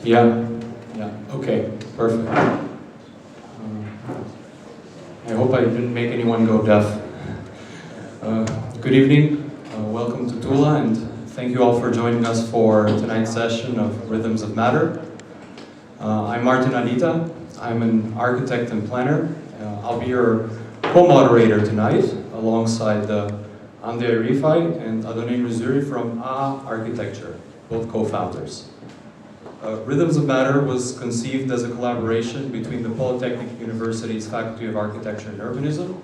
Yeah, okay, perfect. I hope I didn't make anyone go deaf. Good evening, welcome to Tula, and thank you all for joining us for tonight's session of Rhythms of Matter. I'm Martin Anita, I'm an architect and planner. I'll be your co-moderator tonight, alongside Ande Rifai and Adonai Rizuri from Architecture, both co-founders. Rhythms of Matter was conceived as a collaboration between the Polytechnic University's Faculty of Architecture and Urbanism,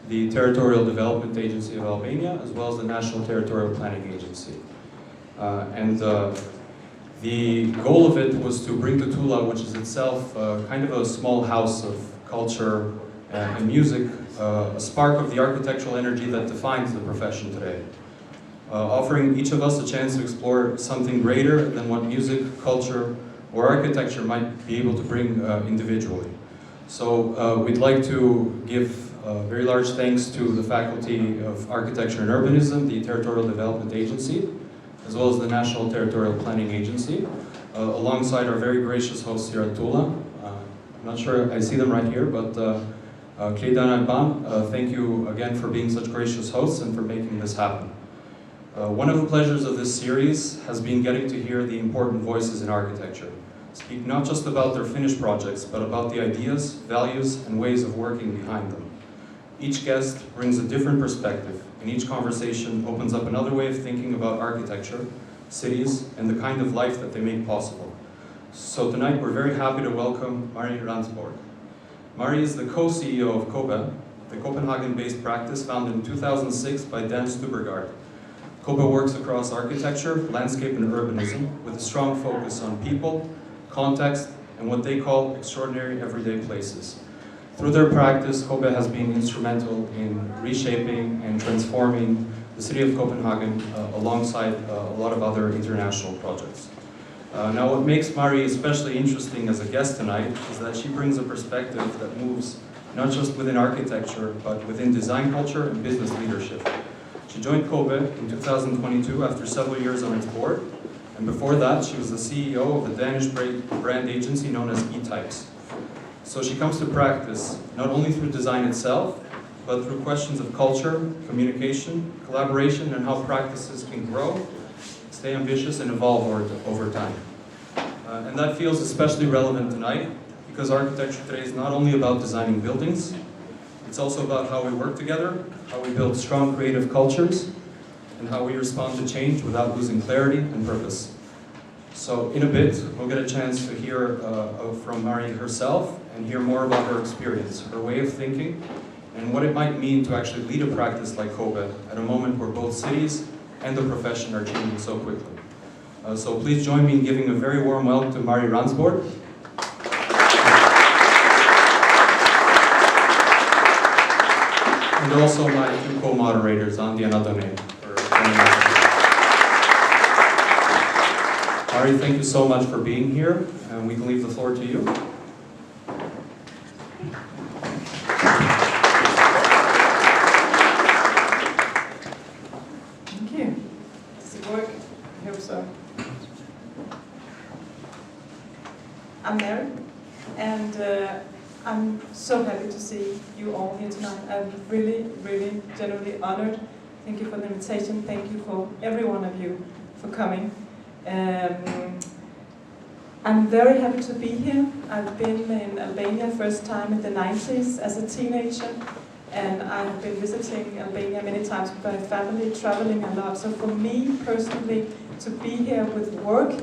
the Territorial Development Agency of Albania, as well as the National Territorial Planning Agency. The goal of it was to bring to Tula, which is itself kind of a small house of culture and music, a spark of the architectural energy that defines the profession today. Offering each of us a chance to explore something greater than what music, culture, or architecture might be able to bring individually. So we'd like to give very large thanks to the Faculty of Architecture and Urbanism, the Territorial Development Agency, as well as the National Territorial Planning Agency, alongside our very gracious hosts here at Tula. I'm not sure I see them right here, but Kledan and Ban, thank you again for being such gracious hosts and for making this happen. One of the pleasures of this series has been getting to hear the important voices in architecture, speak not just about their finished projects, but about the ideas, values, and ways of working behind them. Each guest brings a different perspective, and each conversation opens up another way of thinking about architecture, cities, and the kind of life that they make possible. So tonight we're very happy to welcome Mari Randsborg. Mari is the co-CEO of COBE, the Copenhagen-based practice founded in 2006 by Dan Stubergaard. COBE works across architecture, landscape, and urbanism with a strong focus on people, context, and what they call extraordinary everyday places. Through their practice, COBE has been instrumental in reshaping and transforming the city of Copenhagen alongside a lot of other international projects. Now, what makes Mari especially interesting as a guest tonight is that she brings a perspective that moves not just within architecture, but within design culture and business leadership. She joined COBE in 2022 after several years on its board, and before that she was the CEO of the Danish brand agency known as E-Types. So she comes to practice not only through design itself, but through questions of culture, communication, collaboration, and how practices can grow, stay ambitious, and evolve over time. And that feels especially relevant tonight, because architecture today is not only about designing buildings, it's also about how we work together, how we build strong creative cultures, and how we respond to change without losing clarity and purpose. So in a bit, we'll get a chance to hear from Mari herself and hear more about her experience, her way of thinking, and what it might mean to actually lead a practice like COBE at a moment where both cities and the profession are changing so quickly. So please join me in giving a very warm welcome to Mari Randsborg. And also my two co-moderators, Andy and Adonai, for joining us. Mari, thank you so much for being here, and we can leave the floor to you. Thank you. Does it work? I hope so. I'm Mary, and I'm so happy to see you all here tonight. I'm really, really genuinely honored. Thank you for the invitation. Thank you for every one of you for coming. I'm very happy to be here. I've been in Albania first time in the 90s as a teenager, and I've been visiting Albania many times with my family, traveling a lot. So for me personally, to be here with work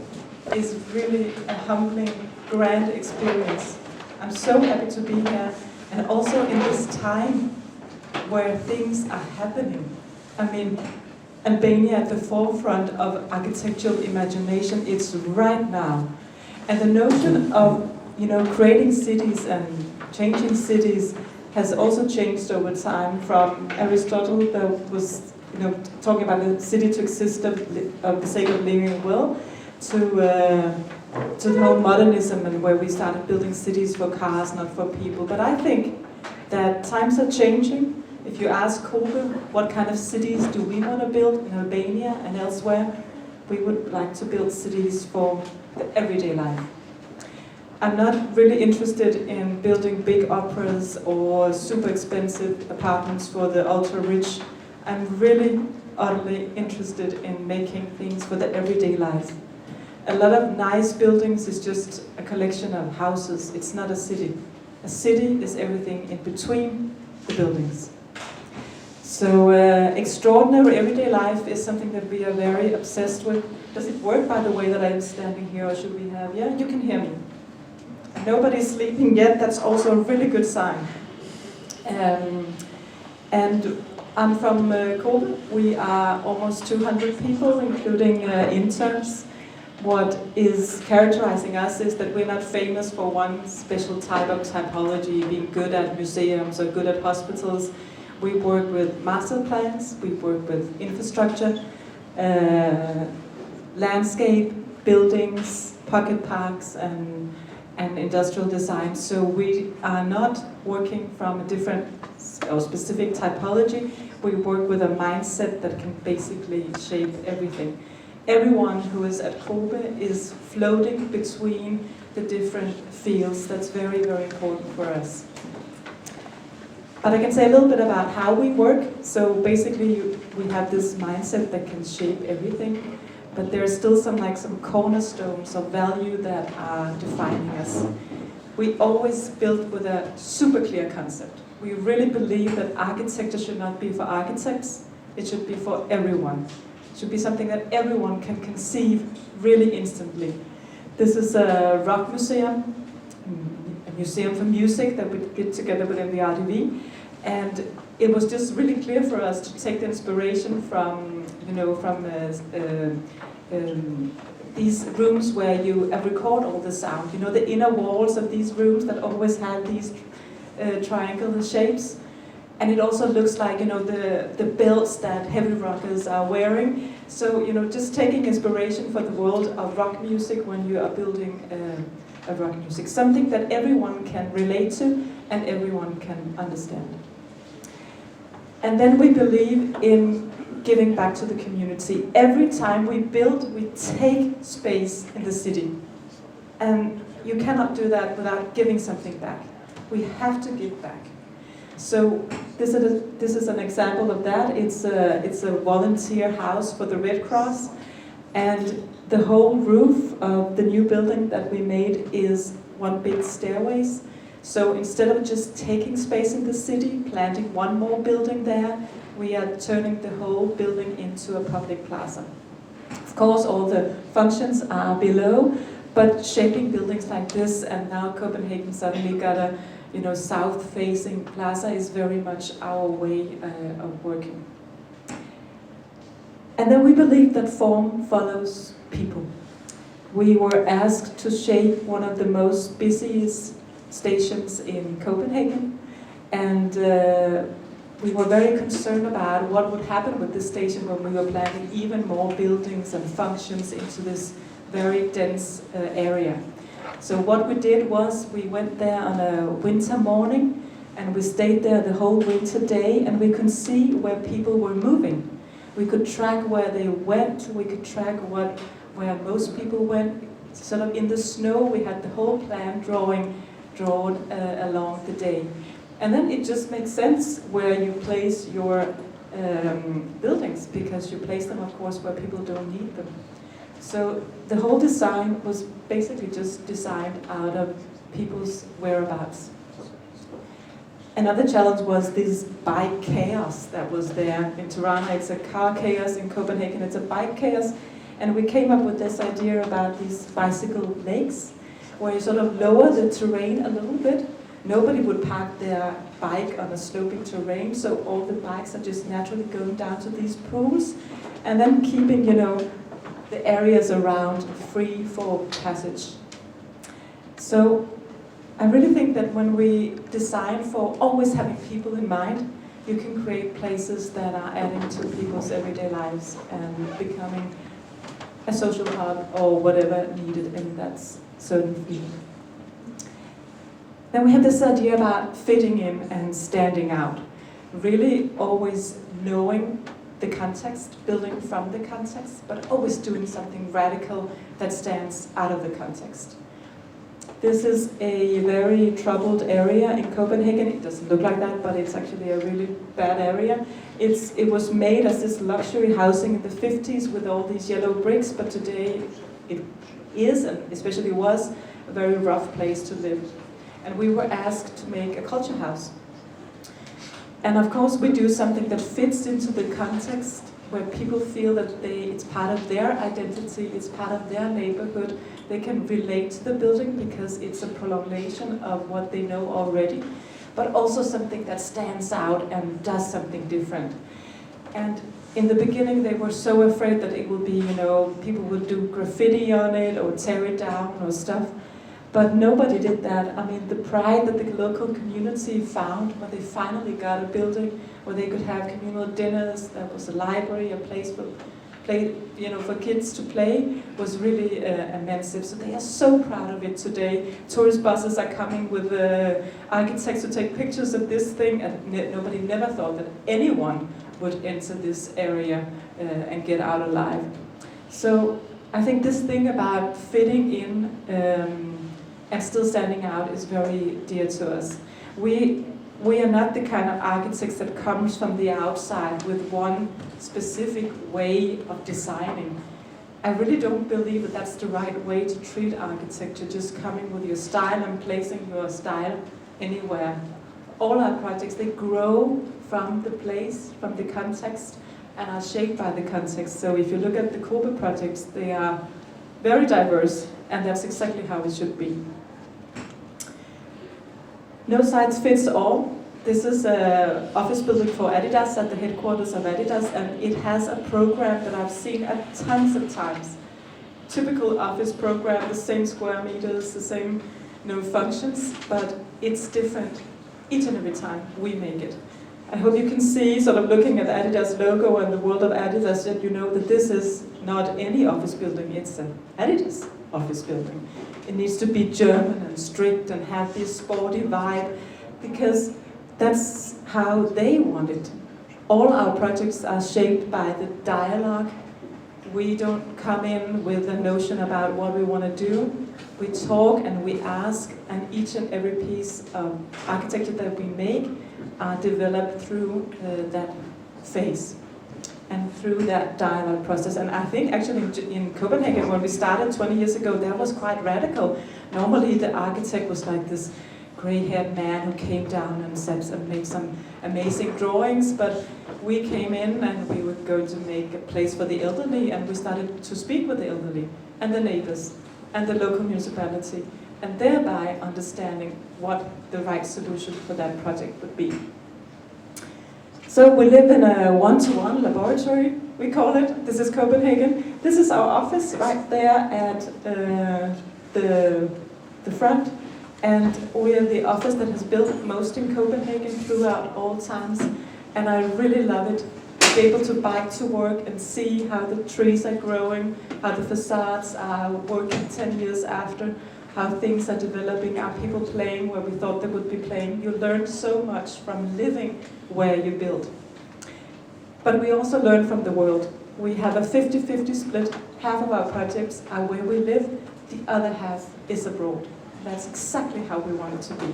is really a humbling, grand experience. I'm so happy to be here, and also in this time where things are happening. I mean, Albania at the forefront of architectural imagination, it's right now. And the notion of, creating cities and changing cities has also changed over time, from Aristotle that was, talking about the city to exist of the sake of living well, to the whole modernism, and where we started building cities for cars, not for people. But I think that times are changing. If you ask COBE, what kind of cities do we want to build in Albania and elsewhere, we would like to build cities for the everyday life. I'm not really interested in building big operas or super expensive apartments for the ultra-rich. I'm really utterly interested in making things for the everyday life. A lot of nice buildings is just a collection of houses. It's not a city. A city is everything in between the buildings. So extraordinary everyday life is something that we are very obsessed with. Does it work, by the way, that I am standing here, or should we have... Yeah, you can hear me. Nobody's sleeping yet. That's also a really good sign. And I'm from COBE. We are almost 200 people, including interns. What is characterizing us is that we're not famous for one special type of typology, being good at museums or good at hospitals. We work with master plans, we work with infrastructure, landscape, buildings, pocket parks, and industrial design. So we are not working from a different or specific typology. We work with a mindset that can basically shape everything. Everyone who is at COBE is floating between the different fields. That's very, very important for us. But I can say a little bit about how we work. So basically, we have this mindset that can shape everything, but there are still some cornerstones of value that are defining us. We always build with a super clear concept. We really believe that architecture should not be for architects, it should be for everyone. It should be something that everyone can conceive really instantly. This is a rock museum, a museum for music that we did together within the RDV. And it was just really clear for us to take the inspiration from, these rooms where you record all the sound. You know, the inner walls of these rooms that always have these triangular shapes. And it also looks like, the belts that heavy rockers are wearing. So, just taking inspiration for the world of rock music when you are building a rock music. Something that everyone can relate to and everyone can understand. And then we believe in giving back to the community. Every time we build, we take space in the city. And you cannot do that without giving something back. We have to give back. So this is an example of that. It's a volunteer house for the Red Cross. And the whole roof of the new building that we made is one big stairways. So instead of just taking space in the city, planting one more building there, we are turning the whole building into a public plaza. Of course, all the functions are below, but shaping buildings like this, and now Copenhagen suddenly got a south-facing plaza, is very much our way of working. And then we believe that form follows people. We were asked to shape one of the most busiest stations in Copenhagen, and we were very concerned about what would happen with this station when we were planning even more buildings and functions into this very dense area. So what we did was we went there on a winter morning and we stayed there the whole winter day, and we could see where people were moving. We could track where they went, we could track where most people went. Sort of in the snow, we had the whole plan drawn along the day. And then it just makes sense where you place your buildings, because you place them, of course, where people don't need them. So the whole design was basically just designed out of people's whereabouts. Another challenge was this bike chaos that was there in Tirana. It's a car chaos. In Copenhagen, it's a bike chaos. And we came up with this idea about these bicycle lakes, where you sort of lower the terrain a little bit. Nobody would park their bike on a sloping terrain, so all the bikes are just naturally going down to these pools, and then keeping, the areas around free for passage. So I really think that when we design for always having people in mind, you can create places that are adding to people's everyday lives and becoming a social hub or whatever needed in that certain field. Then we have this idea about fitting in and standing out. Really always knowing the context, building from the context, but always doing something radical that stands out of the context. This is a very troubled area in Copenhagen. It doesn't look like that, but it's actually a really bad area. It was made as this luxury housing in the 50s with all these yellow bricks, but today it is, and especially was, a very rough place to live. And we were asked to make a culture house. And of course we do something that fits into the context where people feel that it's part of their identity, it's part of their neighborhood. They can relate to the building because it's a prolongation of what they know already, but also something that stands out and does something different. And in the beginning they were so afraid that it would be, people would do graffiti on it or tear it down or stuff. But nobody did that. I mean, the pride that the local community found when they finally got a building where they could have communal dinners, there was a library, a place for for kids to play, was really immense. So they are so proud of it today. Tourist buses are coming with architects to take pictures of this thing, and nobody never thought that anyone would enter this area and get out alive. So I think this thing about fitting in and still standing out is very dear to us. We are not the kind of architects that comes from the outside with one specific way of designing. I really don't believe that that's the right way to treat architecture, just coming with your style and placing your style anywhere. All our projects, they grow from the place, from the context, and are shaped by the context. So if you look at the COBE projects, they are very diverse, and that's exactly how it should be. No size fits all. This is an office building for Adidas at the headquarters of Adidas, and it has a program that I've seen tons of times. Typical office program, the same square meters, the same functions, but it's different each and every time we make it. I hope you can see, sort of looking at the Adidas logo and the world of Adidas, that you know that this is not any office building, it's an Adidas office building. It needs to be German and strict and have this sporty vibe, because that's how they want it. All our projects are shaped by the dialogue. We don't come in with a notion about what we want to do. We talk and we ask, and each and every piece of architecture that we make are developed through that phase and through that dialogue process. And I think actually in Copenhagen, when we started 20 years ago, that was quite radical. Normally the architect was like this gray-haired man who came down and sat and made some amazing drawings, but we came in and we were going to make a place for the elderly, and we started to speak with the elderly and the neighbors and the local municipality, and thereby understanding what the right solution for that project would be. So we live in a one-to-one laboratory, we call it. This is Copenhagen. This is our office right there at the front. And we are the office that has built most in Copenhagen throughout all times. And I really love it, to be able to bike to work and see how the trees are growing, how the facades are working 10 years after, how things are developing, are people playing where we thought they would be playing. You learn so much from living where you build. But we also learn from the world. We have a 50-50 split. Half of our projects are where we live, the other half is abroad. That's exactly how we want it to be.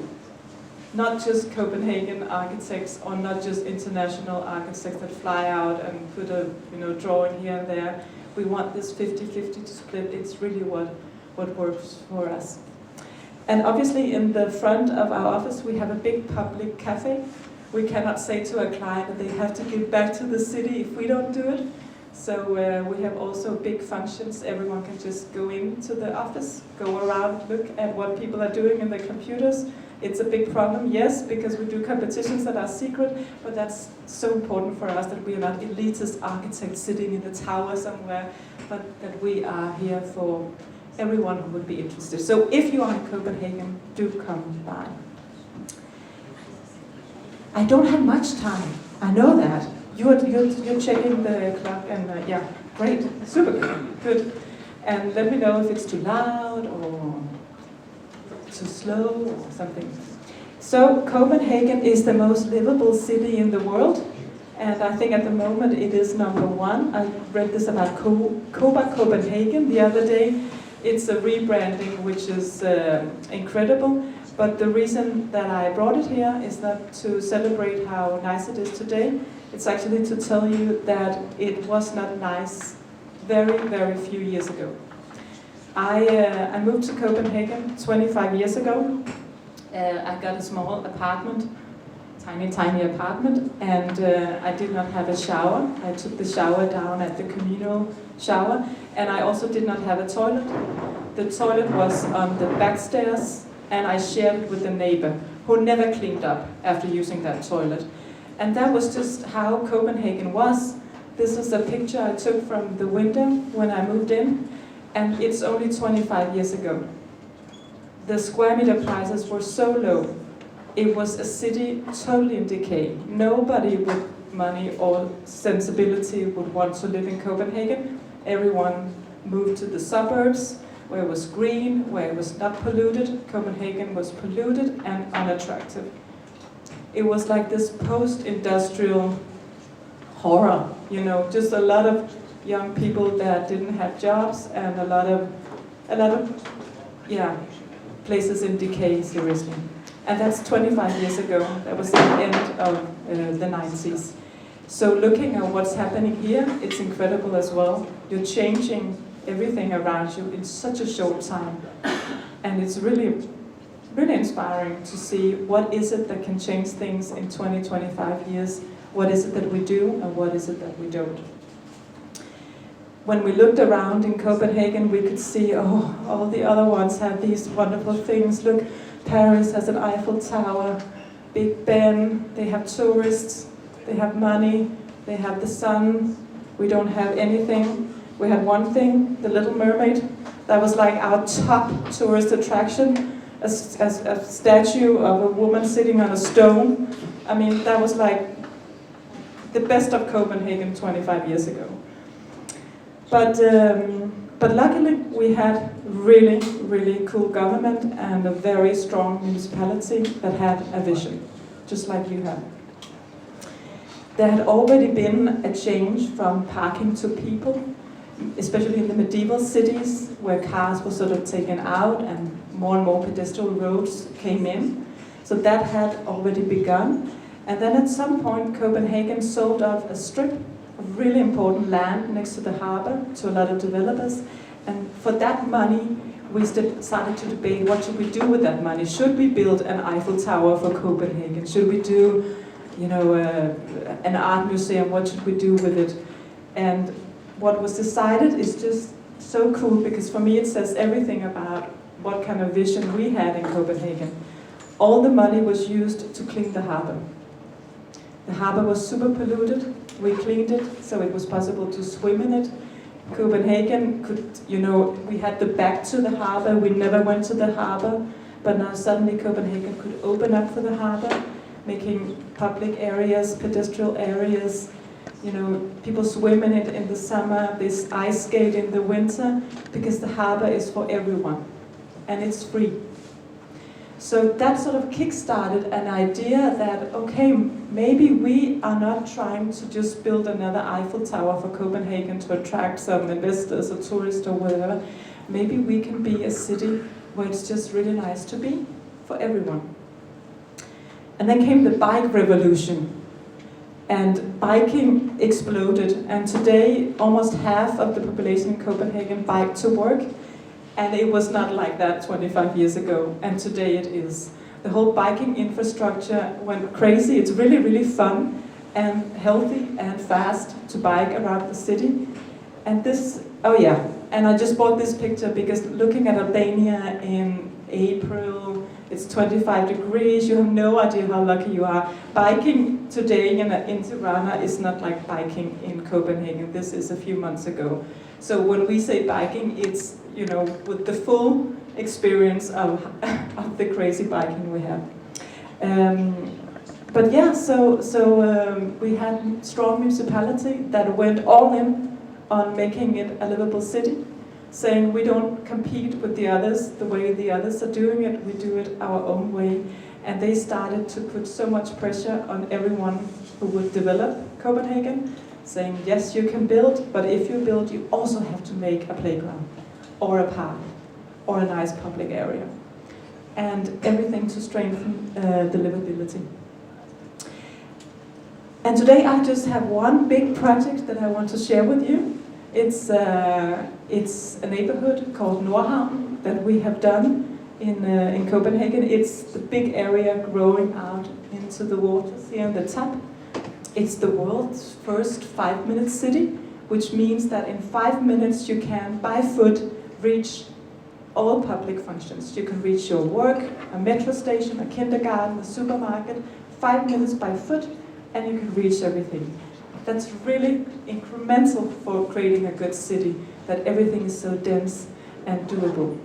Not just Copenhagen architects, or not just international architects that fly out and put a drawing here and there. We want this 50-50 split. It's really what works for us. And obviously in the front of our office we have a big public cafe. We cannot say to a client that they have to give back to the city if we don't do it. So we have also big functions. Everyone can just go into the office, go around, look at what people are doing in their computers. It's a big problem, yes, because we do competitions that are secret, but that's so important for us that we are not elitist architects sitting in the tower somewhere, but that we are here for everyone who would be interested. So if you are in Copenhagen, do come by. I don't have much time, I know that. You're checking the clock, and yeah, great, super good. And let me know if it's too loud or too slow or something. So Copenhagen is the most livable city in the world, and I think at the moment it is #1. I read this about Kopenhagen the other day, It's a rebranding which is incredible, but the reason that I brought it here is not to celebrate how nice it is today. It's actually to tell you that it was not nice very, very few years ago. I moved to Copenhagen 25 years ago. I got a small apartment, tiny apartment, and I did not have a shower. I took the shower down at the communal shower, and I also did not have a toilet. The toilet was on the back stairs, and I shared it with a neighbor who never cleaned up after using that toilet. And that was just how Copenhagen was. This is a picture I took from the window when I moved in, and it's only 25 years ago. The square meter prices were so low. It was a city totally in decay. Nobody with money or sensibility would want to live in Copenhagen. Everyone moved to the suburbs, where it was green, where it was not polluted. Copenhagen was polluted and unattractive. It was like this post-industrial horror, you know, just a lot of young people that didn't have jobs and a lot of places in decay, seriously. And that's 25 years ago. That was the end of the 90s. So looking at what's happening here, it's incredible as well. You're changing everything around you in such a short time. And it's really, really inspiring to see what is it that can change things in 20, 25 years. What is it that we do and what is it that we don't? When we looked around in Copenhagen, we could see, oh, all the other ones have these wonderful things. Look, Paris has an Eiffel Tower, Big Ben, they have tourists, they have money, they have the sun. We don't have anything. We had one thing, the Little Mermaid. That was like our top tourist attraction, a statue of a woman sitting on a stone. I mean, that was like the best of Copenhagen 25 years ago. But luckily we had really, really cool government and a very strong municipality that had a vision, just like you have. There had already been a change from parking to people, especially in the medieval cities where cars were sort of taken out and more pedestrian roads came in. So that had already begun. And then at some point Copenhagen sold off a strip of really important land next to the harbor to a lot of developers. And for that money, we started to debate what should we do with that money. Should we build an Eiffel Tower for Copenhagen? Should we do, you know, an art museum? What should we do with it? And what was decided is just so cool, because for me it says everything about what kind of vision we had in Copenhagen. All the money was used to clean the harbor. The harbor was super polluted. We cleaned it so it was possible to swim in it. Copenhagen could, you know, we had the back to the harbor. We never went to the harbor, but now suddenly Copenhagen could open up for the harbor, making public areas, pedestrian areas. You know, people swim in it in the summer, this ice skate in the winter, because the harbor is for everyone, and it's free. So that sort of kick-started an idea that, okay, maybe we are not trying to just build another Eiffel Tower for Copenhagen to attract some investors or tourists or whatever. Maybe we can be a city where it's just really nice to be for everyone. And then came the bike revolution. And biking exploded. And today, almost half of the population in Copenhagen bike to work. And it was not like that 25 years ago, and today it is. The whole biking infrastructure went crazy. It's really, really fun and healthy and fast to bike around the city. And this, oh yeah, and I just bought this picture because looking at Albania in April, it's 25 degrees, you have no idea how lucky you are. Biking today in Tirana is not like biking in Copenhagen. This is a few months ago. So when we say biking, it's, you know, with the full experience of the crazy biking we have. But yeah, so we had strong municipality that went all in on making it a livable city, saying we don't compete with the others the way the others are doing it, we do it our own way. And they started to put so much pressure on everyone who would develop Copenhagen, saying yes, you can build, but if you build, you also have to make a playground or a park or a nice public area. And everything to strengthen the livability. And today I just have one big project that I want to share with you. It's a neighborhood called Nordhavn that we have done in Copenhagen. It's the big area growing out into the waters here in the top. It's the world's first 5-minute city, which means that in 5 minutes you can, by foot, reach all public functions. You can reach your work, a metro station, a kindergarten, a supermarket, 5 minutes by foot, and you can reach everything. That's really incremental for creating a good city, that everything is so dense and doable.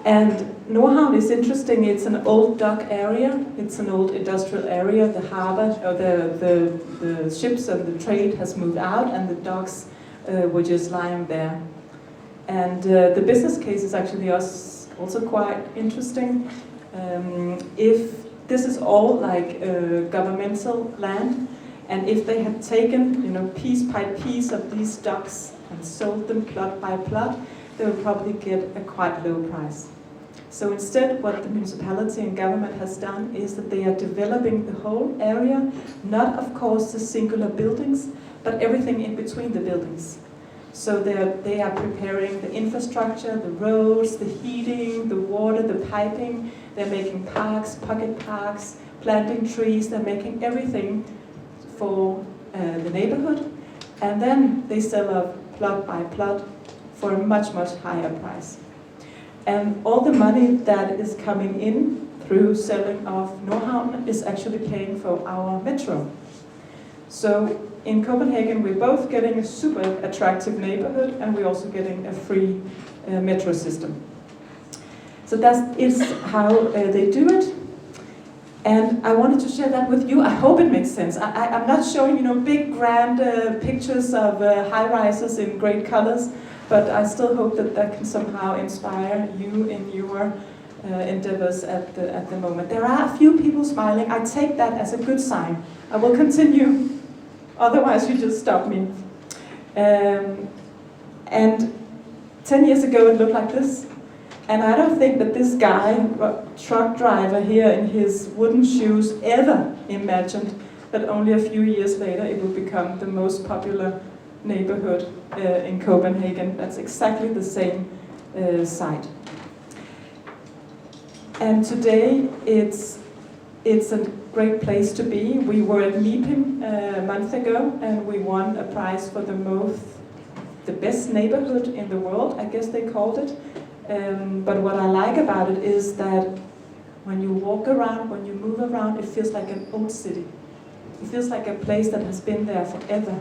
And Nordhavn is interesting. It's an old dock area. It's an old industrial area. The harbor, or the ships and the trade has moved out, and the docks were just lying there. And the business case is actually also quite interesting. If this is all like governmental land, and if they had taken, piece by piece of these docks and sold them plot by plot, they would probably get a quite low price. So instead, what the municipality and government has done is that they are developing the whole area, not of course the singular buildings, but everything in between the buildings. So they are preparing the infrastructure, the roads, the heating, the water, the piping. They're making parks, pocket parks, planting trees. They're making everything for the neighborhood. And then they sell off plot by plot for a much, much higher price. And all the money that is coming in through selling off Nordhavn is actually paying for our metro. So in Copenhagen, we're both getting a super attractive neighborhood, and we're also getting a free metro system. So that is how they do it. And I wanted to share that with you. I hope it makes sense. I'm not showing, big, grand pictures of high-rises in great colors, but I still hope that that can somehow inspire you in your endeavors at the moment. There are a few people smiling. I take that as a good sign. I will continue. Otherwise, you just stop me. And 10 years ago, it looked like this. And I don't think that this guy, truck driver here in his wooden shoes, ever imagined that only a few years later it would become the most popular neighborhood in Copenhagen. That's exactly the same site. And today it's a great place to be. We were at Meeping a month ago, and we won a prize for the best neighborhood in the world, I guess they called it. But what I like about it is that when you walk around, when you move around, it feels like an old city. It feels like a place that has been there forever.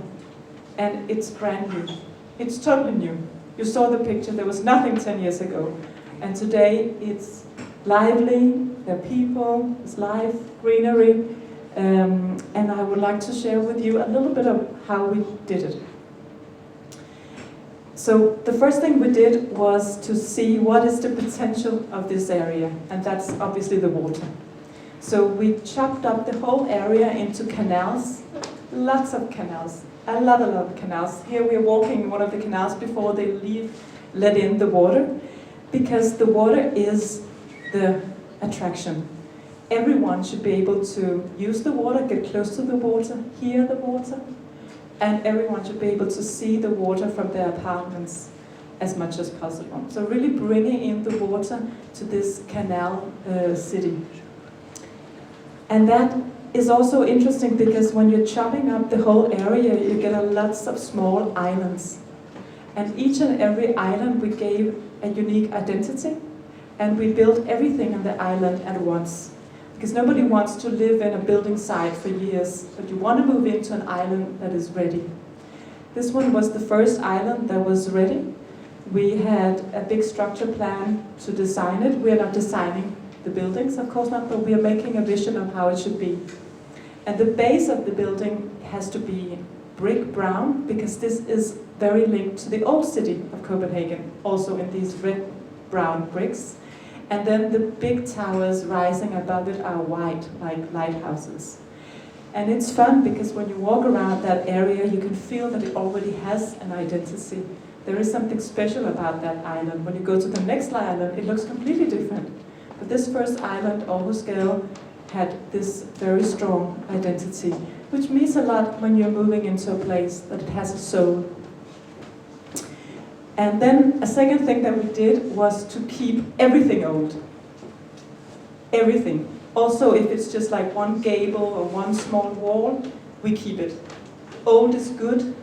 And it's brand new. It's totally new. You saw the picture, there was nothing 10 years ago. And today it's lively, there are people, there's life, greenery. And I would like to share with you a little bit of how we did it. So the first thing we did was to see what is the potential of this area, and that's obviously the water. So we chopped up the whole area into canals, lots of canals, a lot of canals. Here we're walking in one of the canals before they let in the water, because the water is the attraction. Everyone should be able to use the water, get close to the water, hear the water, and everyone should be able to see the water from their apartments as much as possible. So really bringing in the water to this canal city. And that is also interesting because when you're chopping up the whole area, you get lots of small islands. And each and every island we gave a unique identity, and we built everything on the island at once. Because nobody wants to live in a building site for years, but you want to move into an island that is ready. This one was the first island that was ready. We had a big structure plan to design it. We are not designing the buildings, of course not, but we are making a vision of how it should be. And the base of the building has to be brick brown, because this is very linked to the old city of Copenhagen, also in these red-brown bricks. And then the big towers rising above it are white, like lighthouses. And it's fun because when you walk around that area, you can feel that it already has an identity. there is something special about that island. When you go to the next island, it looks completely different. But this first island, Aarhusgade, had this very strong identity, which means a lot when you're moving into a place that it has a soul. And then a second thing that we did was to keep everything old. Everything. Also, if it's just like one gable or one small wall, we keep it. Old is good,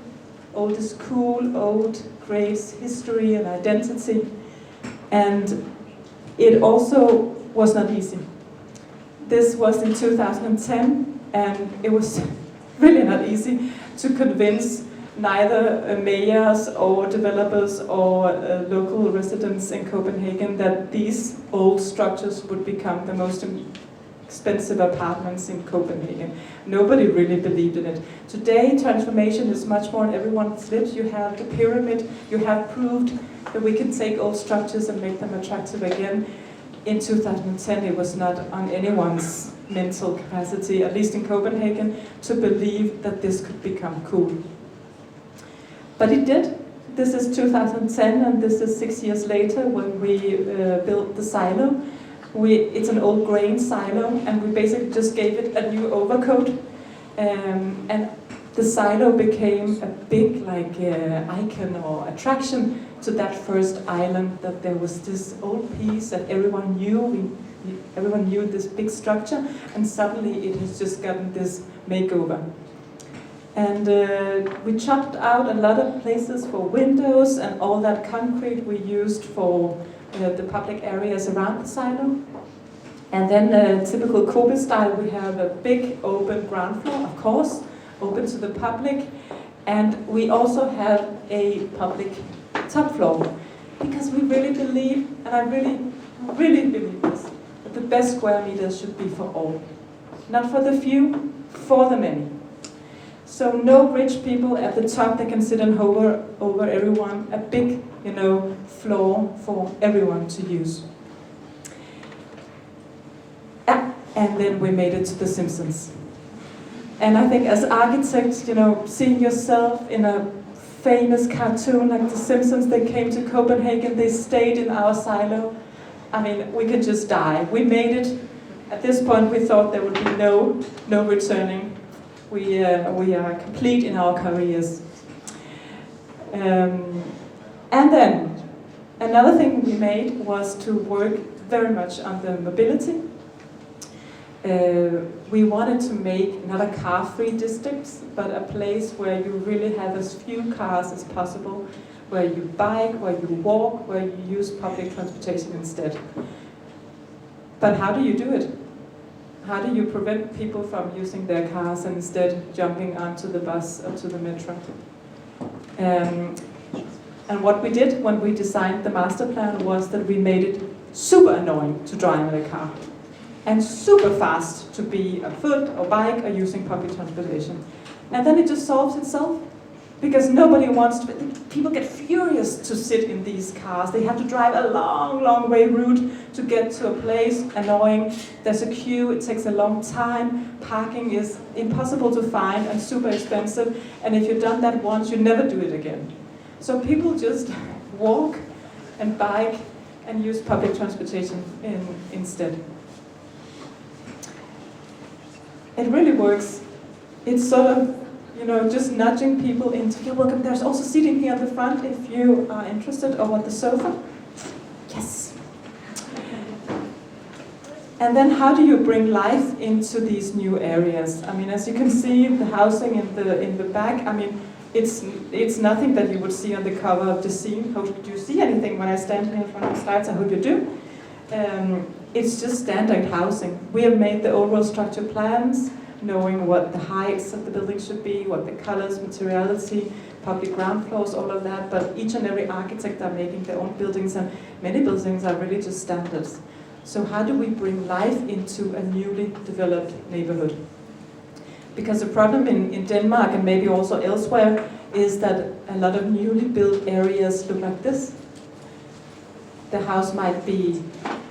old is cool, old creates history and identity. And it also was not easy. This was in 2010, and it was really not easy to convince neither mayors or developers or local residents in Copenhagen that these old structures would become the most expensive apartments in Copenhagen. Nobody really believed in it. Today, transformation is much more on everyone's lips. You have the pyramid, you have proved that we can take old structures and make them attractive again. In 2010, it was not on anyone's mental capacity, at least in Copenhagen, to believe that this could become cool. But it did. This is 2010, and this is 6 years later when we built the silo. It's an old grain silo, and we basically just gave it a new overcoat. And the silo became a big icon or attraction to that first island, that there was this old piece that everyone knew. Everyone knew this big structure, and suddenly it has just gotten this makeover. And we chopped out a lot of places for windows, and all that concrete we used for the public areas around the silo. And then typical COBE-s style, we have a big open ground floor, of course, open to the public. And we also have a public top floor, because we really believe, and I really believe this, that the best square meters should be for all. Not for the few, for the many. So no rich people at the top that can sit and hover over everyone. A big, floor for everyone to use. And then we made it to The Simpsons. And I think as architects, seeing yourself in a famous cartoon like The Simpsons, they came to Copenhagen, they stayed in our silo. I mean, we could just die. We made it. At this point, we thought there would be no returning. We are complete in our careers. And then another thing we made was to work very much on the mobility. We wanted to make not a car-free district, but a place where you really have as few cars as possible, where you bike, where you walk, where you use public transportation instead. But how do you do it? How do you prevent people from using their cars and instead jumping onto the bus or to the metro? And what we did when we designed the master plan was that we made it super annoying to drive in a car, and super fast to be a foot or bike or using public transportation. And then it just solves itself, because nobody wants to, people get furious to sit in these cars. They have to drive a long way route to get to a place, annoying. There's a queue, it takes a long time. Parking is impossible to find and super expensive. And if you've done that once, you never do it again. So people just walk and bike and use public transportation instead. It really works. It's sort of, just nudging people into, you're welcome. There's also seating here at the front if you are interested, or on the sofa. Yes. And then how do you bring life into these new areas? I mean, as you can see, the housing in the back, I mean, it's nothing that you would see on the cover of Disa. Hope you see anything when I stand here in front of the slides. I hope you do. It's just standard housing. We have made the overall structure plans, knowing what the heights of the building should be, what the colors, materiality, public ground floors, all of that. But each and every architect are making their own buildings, and many buildings are really just standards. So how do we bring life into a newly developed neighborhood? Because the problem in Denmark, and maybe also elsewhere, is that a lot of newly built areas look like this. The house might be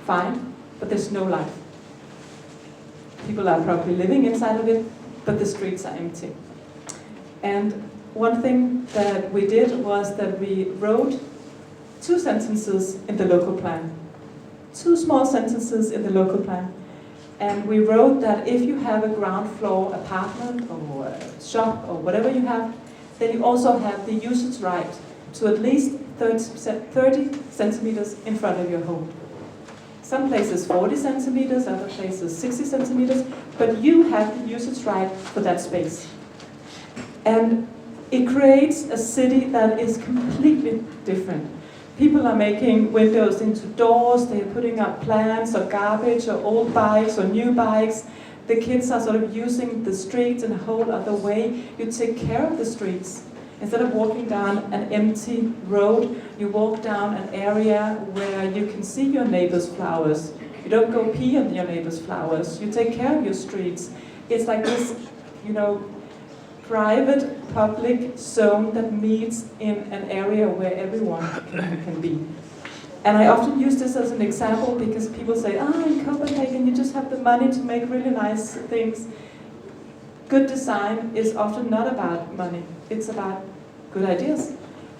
fine, but there's no life. People are probably living inside of it, but the streets are empty. And one thing that we did was that we wrote 2 sentences in the local plan. 2 small sentences in the local plan. And we wrote that if you have a ground floor apartment or a shop or whatever you have, then you also have the usage right to at least 30 centimeters in front of your home. Some places 40 centimeters, other places 60 centimeters, but you have the usage right for that space. And it creates a city that is completely different. People are making windows into doors, they're putting up plants or garbage or old bikes or new bikes. The kids are sort of using the streets in a whole other way. You take care of the streets. Instead of walking down an empty road, you walk down an area where you can see your neighbor's flowers. You don't go pee on your neighbor's flowers. You take care of your streets. It's like this, private, public zone that meets in an area where everyone can be. And I often use this as an example because people say, in Copenhagen you just have the money to make really nice things. Good design is often not about money, it's about good ideas.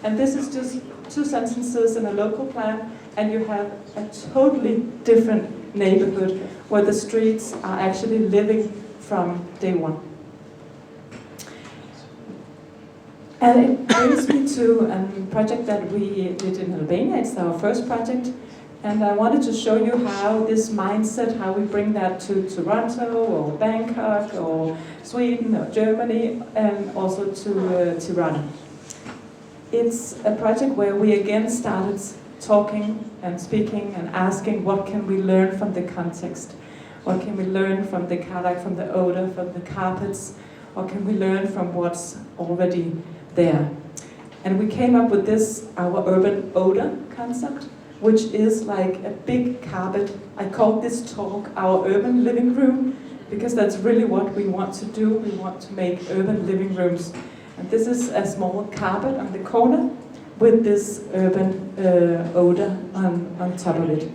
And this is just 2 sentences in a local plan, and you have a totally different neighborhood where the streets are actually living from day one. And it brings me to a project that we did in Albania. It's our first project. And I wanted to show you how this mindset, how we bring that to Toronto or Bangkok or Sweden or Germany, and also to Tirana. It's a project where we again started talking and speaking and asking what can we learn from the context? What can we learn from the karak, from the odor, from the carpets? What can we learn from what's already there? And we came up with this, our urban odor concept, which is like a big carpet. I called this talk our urban living room, because that's really what we want to do. We want to make urban living rooms. And this is a small carpet on the corner with this urban odor on top of it.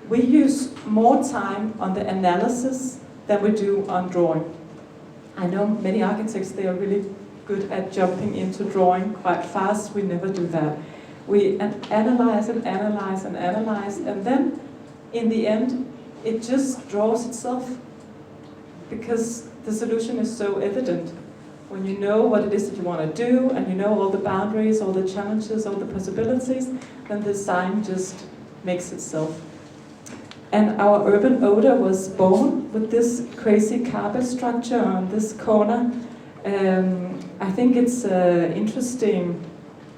We use more time on the analysis than we do on drawing. I know many architects, they are really good at jumping into drawing quite fast. We never do that. We analyze and analyze and analyze, and then in the end it just draws itself, because the solution is so evident. When you know what it is that you want to do, and you know all the boundaries, all the challenges, all the possibilities, then the design just makes itself. And our urban odor was born with this crazy carpet structure on this corner. I think it's an interesting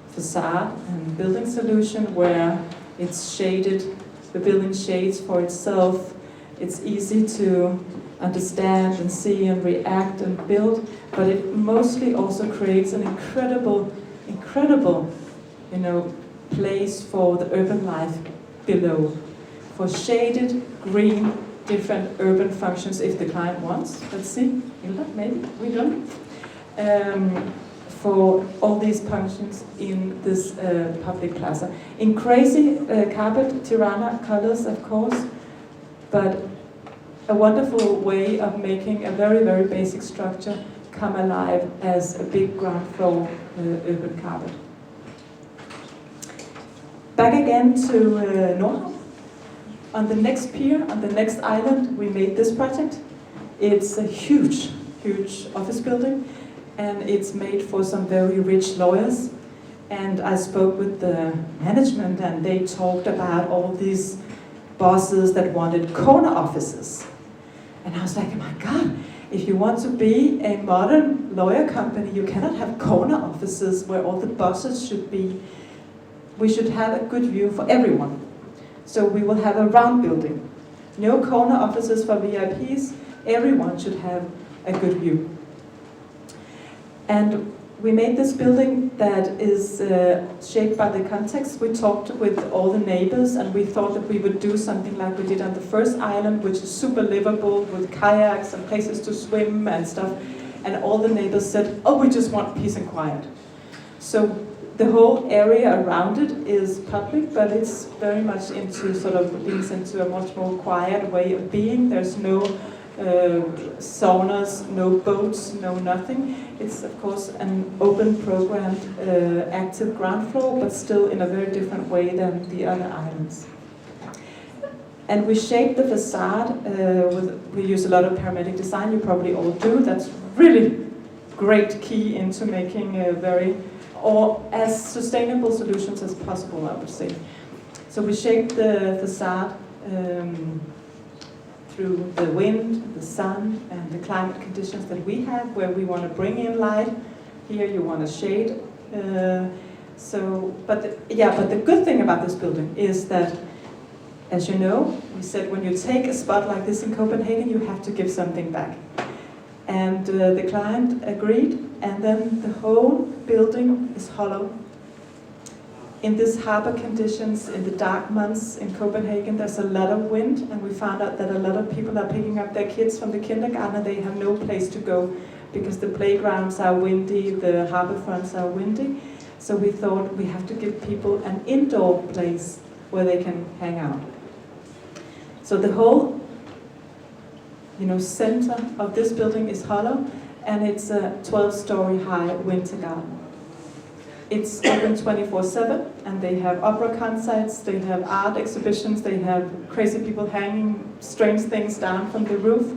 facade and building solution where it's shaded, the building shades for itself. It's easy to understand and see and react and build, but it mostly also creates an incredible, place for the urban life below. For shaded, green, different urban functions if the client wants. Let's see, maybe, we don't. For all these functions in this public plaza. In crazy carpet, Tirana colors, of course, but a wonderful way of making a very, very basic structure come alive as a big ground floor urban carpet. Back again to Nordhavn. On the next pier, on the next island, we made this project. It's a huge, huge office building, and it's made for some very rich lawyers. And I spoke with the management, and they talked about all these bosses that wanted corner offices. And I was like, oh my God, if you want to be a modern lawyer company, you cannot have corner offices where all the bosses should be. We should have a good view for everyone. So we will have a round building. No corner offices for VIPs. Everyone should have a good view. And we made this building that is shaped by the context. We talked with all the neighbors, and we thought that we would do something like we did on the first island, which is super livable with kayaks and places to swim and stuff. And all the neighbors said, oh, we just want peace and quiet. So the whole area around it is public, but it's very much into leads into a much more quiet way of being. There's no saunas, no boats, no nothing. It's of course an open programmed active ground floor, but still in a very different way than the other islands. And we shaped the facade we use a lot of parametric design, you probably all do. That's really great key into making or as sustainable solutions as possible, I would say. So we shaped the facade through the wind, the sun, and the climate conditions that we have, where we want to bring in light. Here you want to shade. But the good thing about this building is that, as you know, we said when you take a spot like this in Copenhagen, you have to give something back. And the client agreed, and then the whole building is hollow. In these harbor conditions, in the dark months in Copenhagen, there's a lot of wind, and we found out that a lot of people are picking up their kids from the kindergarten, and they have no place to go because the playgrounds are windy, the harbor fronts are windy. So we thought we have to give people an indoor place where they can hang out. So the whole center of this building is hollow, and it's a 12-story high winter garden. It's open 24/7, and they have opera concerts, they have art exhibitions, they have crazy people hanging strange things down from the roof.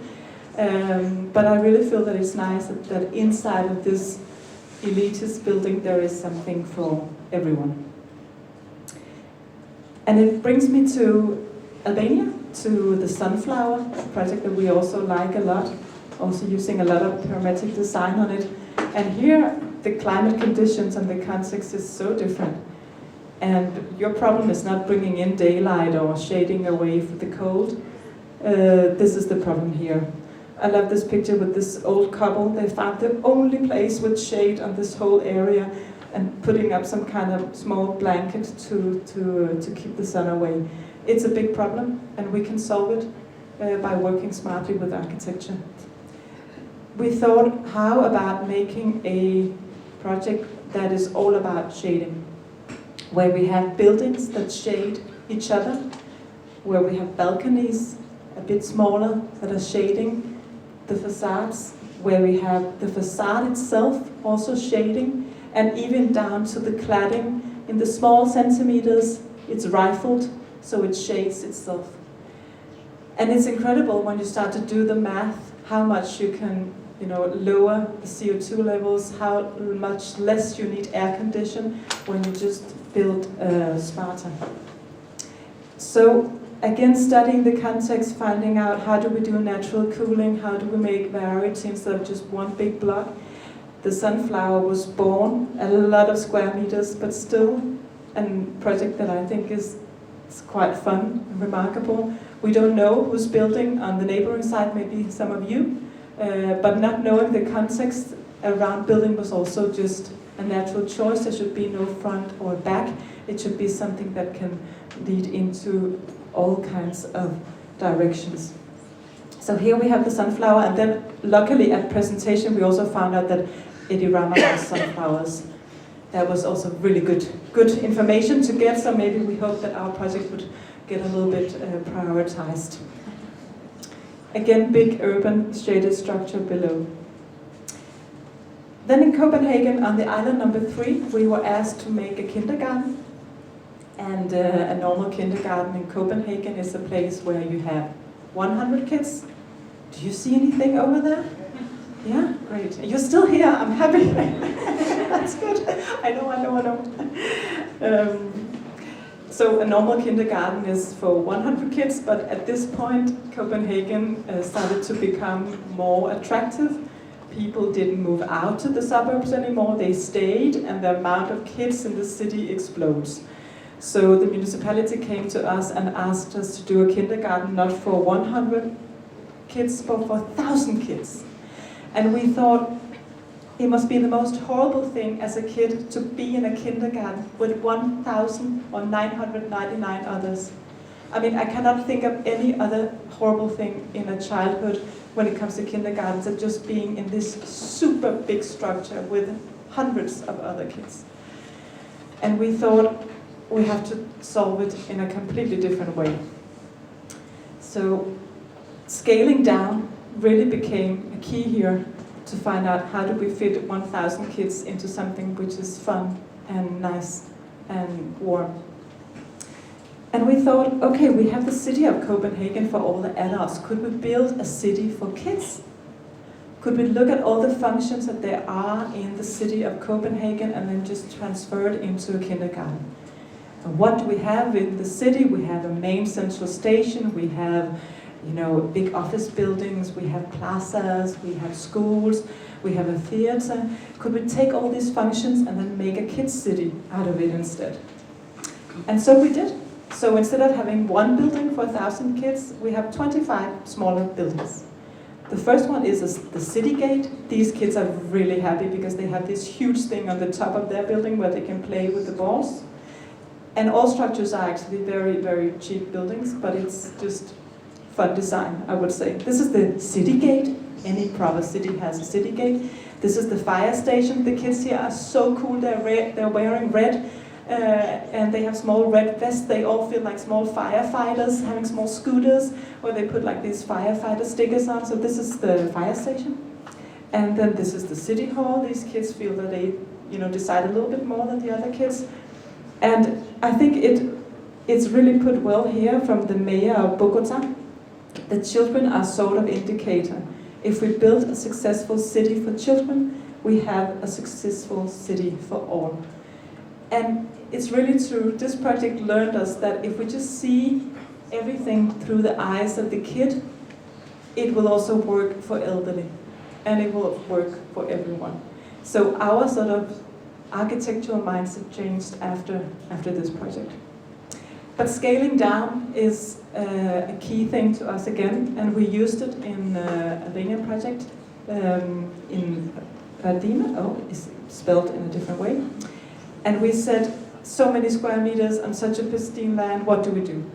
But I really feel that it's nice that inside of this elitist building there is something for everyone. And it brings me to Albania, to the sunflower project that we also like a lot, also using a lot of parametric design on it. And here the climate conditions and the context is so different. And your problem is not bringing in daylight or shading away from the cold. This is the problem here. I love this picture with this old couple. They found the only place with shade on this whole area and putting up some kind of small blanket to keep the sun away. It's a big problem, and we can solve it by working smartly with architecture. We thought, how about making a project that is all about shading, where we have buildings that shade each other, where we have balconies a bit smaller that are shading the facades, where we have the facade itself also shading, and even down to the cladding. In the small centimeters, it's rifled, so it shades itself. And it's incredible when you start to do the math, how much you can lower the CO2 levels, how much less you need air condition when you just build smarter. So again, studying the context, finding out how do we do natural cooling, how do we make variety instead of just one big block. The sunflower was born, a lot of square meters, but still a project that I think is quite fun and remarkable. We don't know who's building on the neighboring side, maybe some of you, but not knowing the context around building was also just a natural choice. There should be no front or back. It should be something that can lead into all kinds of directions. So here we have the sunflower, and then luckily at presentation we also found out that Edirama has sunflowers. That was also really good information to get, so maybe we hope that our project would get a little bit prioritized. Again, big urban shaded structure below. Then in Copenhagen, on the island number 3, we were asked to make a kindergarten. And a normal kindergarten in Copenhagen is a place where you have 100 kids. Do you see anything over there? Yeah, great. You're still here, I'm happy. That's good. I know. So a normal kindergarten is for 100 kids, but at this point, Copenhagen started to become more attractive. People didn't move out to the suburbs anymore, they stayed, and the amount of kids in the city explodes. So the municipality came to us and asked us to do a kindergarten not for 100 kids, but for 1,000 kids. And we thought, it must be the most horrible thing as a kid to be in a kindergarten with 1,000 or 999 others. I mean, I cannot think of any other horrible thing in a childhood when it comes to kindergartens than just being in this super big structure with hundreds of other kids. And we thought we have to solve it in a completely different way. So scaling down really became a key here to find out how do we fit 1,000 kids into something which is fun and nice and warm. And we thought, okay, we have the city of Copenhagen for all the adults. Could we build a city for kids? Could we look at all the functions that there are in the city of Copenhagen and then just transfer it into a kindergarten? And what do we have in the city? We have a main central station, we have big office buildings, we have plazas, we have schools, we have a theater. Could we take all these functions and then make a kids' city out of it instead? And so we did. So instead of having one building for 1,000 kids, we have 25 smaller buildings. The first one is the city gate. These kids are really happy because they have this huge thing on the top of their building where they can play with the balls. And all structures are actually very, very cheap buildings, but it's just fun design, I would say. This is the city gate. Any proper city has a city gate. This is the fire station. The kids here are so cool. They're wearing red. And they have small red vests. They all feel like small firefighters, having small scooters, where they put like these firefighter stickers on. So this is the fire station. And then this is the city hall. These kids feel that they, decide a little bit more than the other kids. And I think it's really put well here from the mayor of Bogota. The children are sort of indicator. If we build a successful city for children, we have a successful city for all. And it's really true. This project learned us that if we just see everything through the eyes of the kid, it will also work for elderly, and it will work for everyone. So our sort of architectural mindset changed after this project. But scaling down is a key thing to us again, and we used it in a Albanian project in Parime. Oh, it's spelled in a different way. And we said, so many square meters on such a pristine land, what do we do?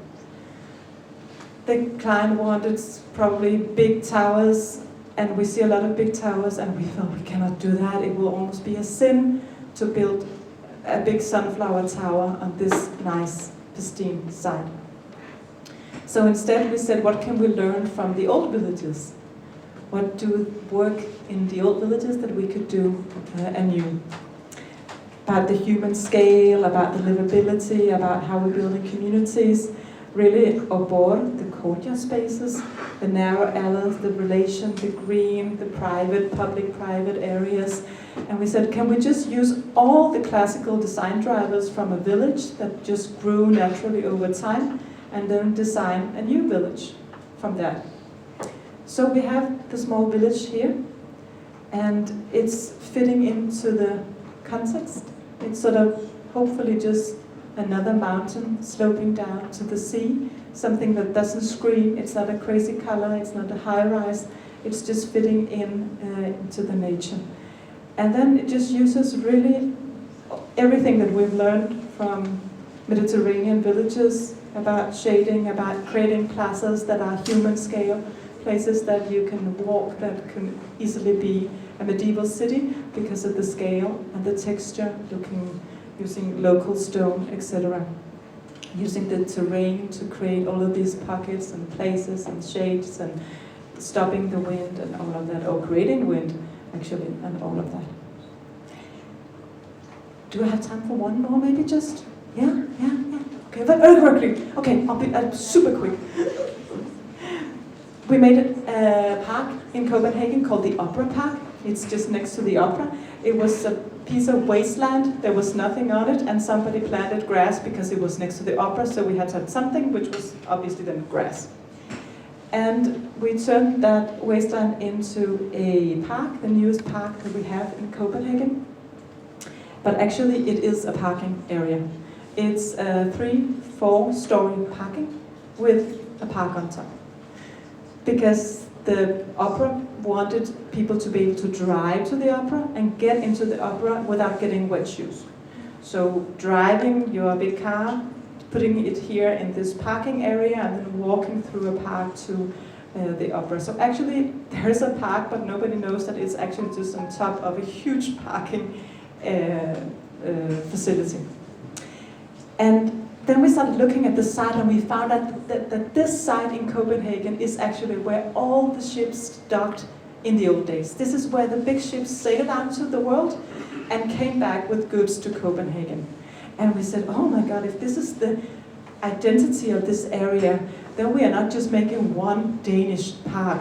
The client wanted probably big towers, and we see a lot of big towers, and we thought we cannot do that. It will almost be a sin to build a big sunflower tower on this nice, pristine site. So instead we said, what can we learn from the old villages? What do work in the old villages that we could do anew? About the human scale, about the livability, about how we're building communities, really aboard the courtyard spaces, the narrow alleys, the relation, the green, the private, public-private areas. And we said, can we just use all the classical design drivers from a village that just grew naturally over time, and then design a new village from that? So we have the small village here, and it's fitting into the context. It's sort of hopefully just another mountain sloping down to the sea, something that doesn't scream, it's not a crazy color, it's not a high-rise, it's just fitting into the nature. And then it just uses really everything that we've learned from Mediterranean villages about shading, about creating plazas that are human scale, places that you can walk, that can easily be a medieval city because of the scale and the texture, using local stone, etc. Using the terrain to create all of these pockets and places and shades and stopping the wind and all of that, or creating wind, actually, and all of that. Do I have time for one more, maybe just? Yeah? Okay, very quickly. Okay, I'll be super quick. We made a park in Copenhagen called the Opera Park. It's just next to the opera. It was a piece of wasteland. There was nothing on it, and somebody planted grass because it was next to the opera, so we had to have something which was obviously then grass. And we turned that wasteland into a park, the newest park that we have in Copenhagen. But actually it is a parking area. It's a 3-4-story parking with a park on top. Because the opera wanted people to be able to drive to the opera and get into the opera without getting wet shoes. So driving your big car, putting it here in this parking area, and then walking through a park to the opera. So actually there is a park, but nobody knows that it's actually just on top of a huge parking facility. And then we started looking at the site, and we found out that this site in Copenhagen is actually where all the ships docked in the old days. This is where the big ships sailed out to the world and came back with goods to Copenhagen. And we said, oh my God, if this is the identity of this area, then we are not just making one Danish park.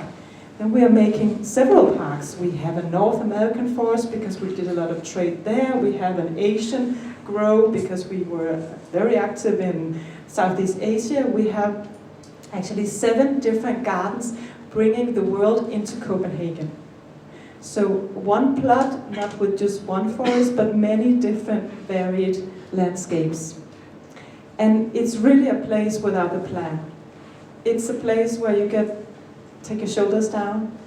Then we are making several parks. We have a North American forest because we did a lot of trade there. We have an Asian grove because we were very active in Southeast Asia. We have actually 7 different gardens bringing the world into Copenhagen. So one plot, not with just one forest, but many different varied landscapes. And it's really a place without a plan. It's a place where you take your shoulders down.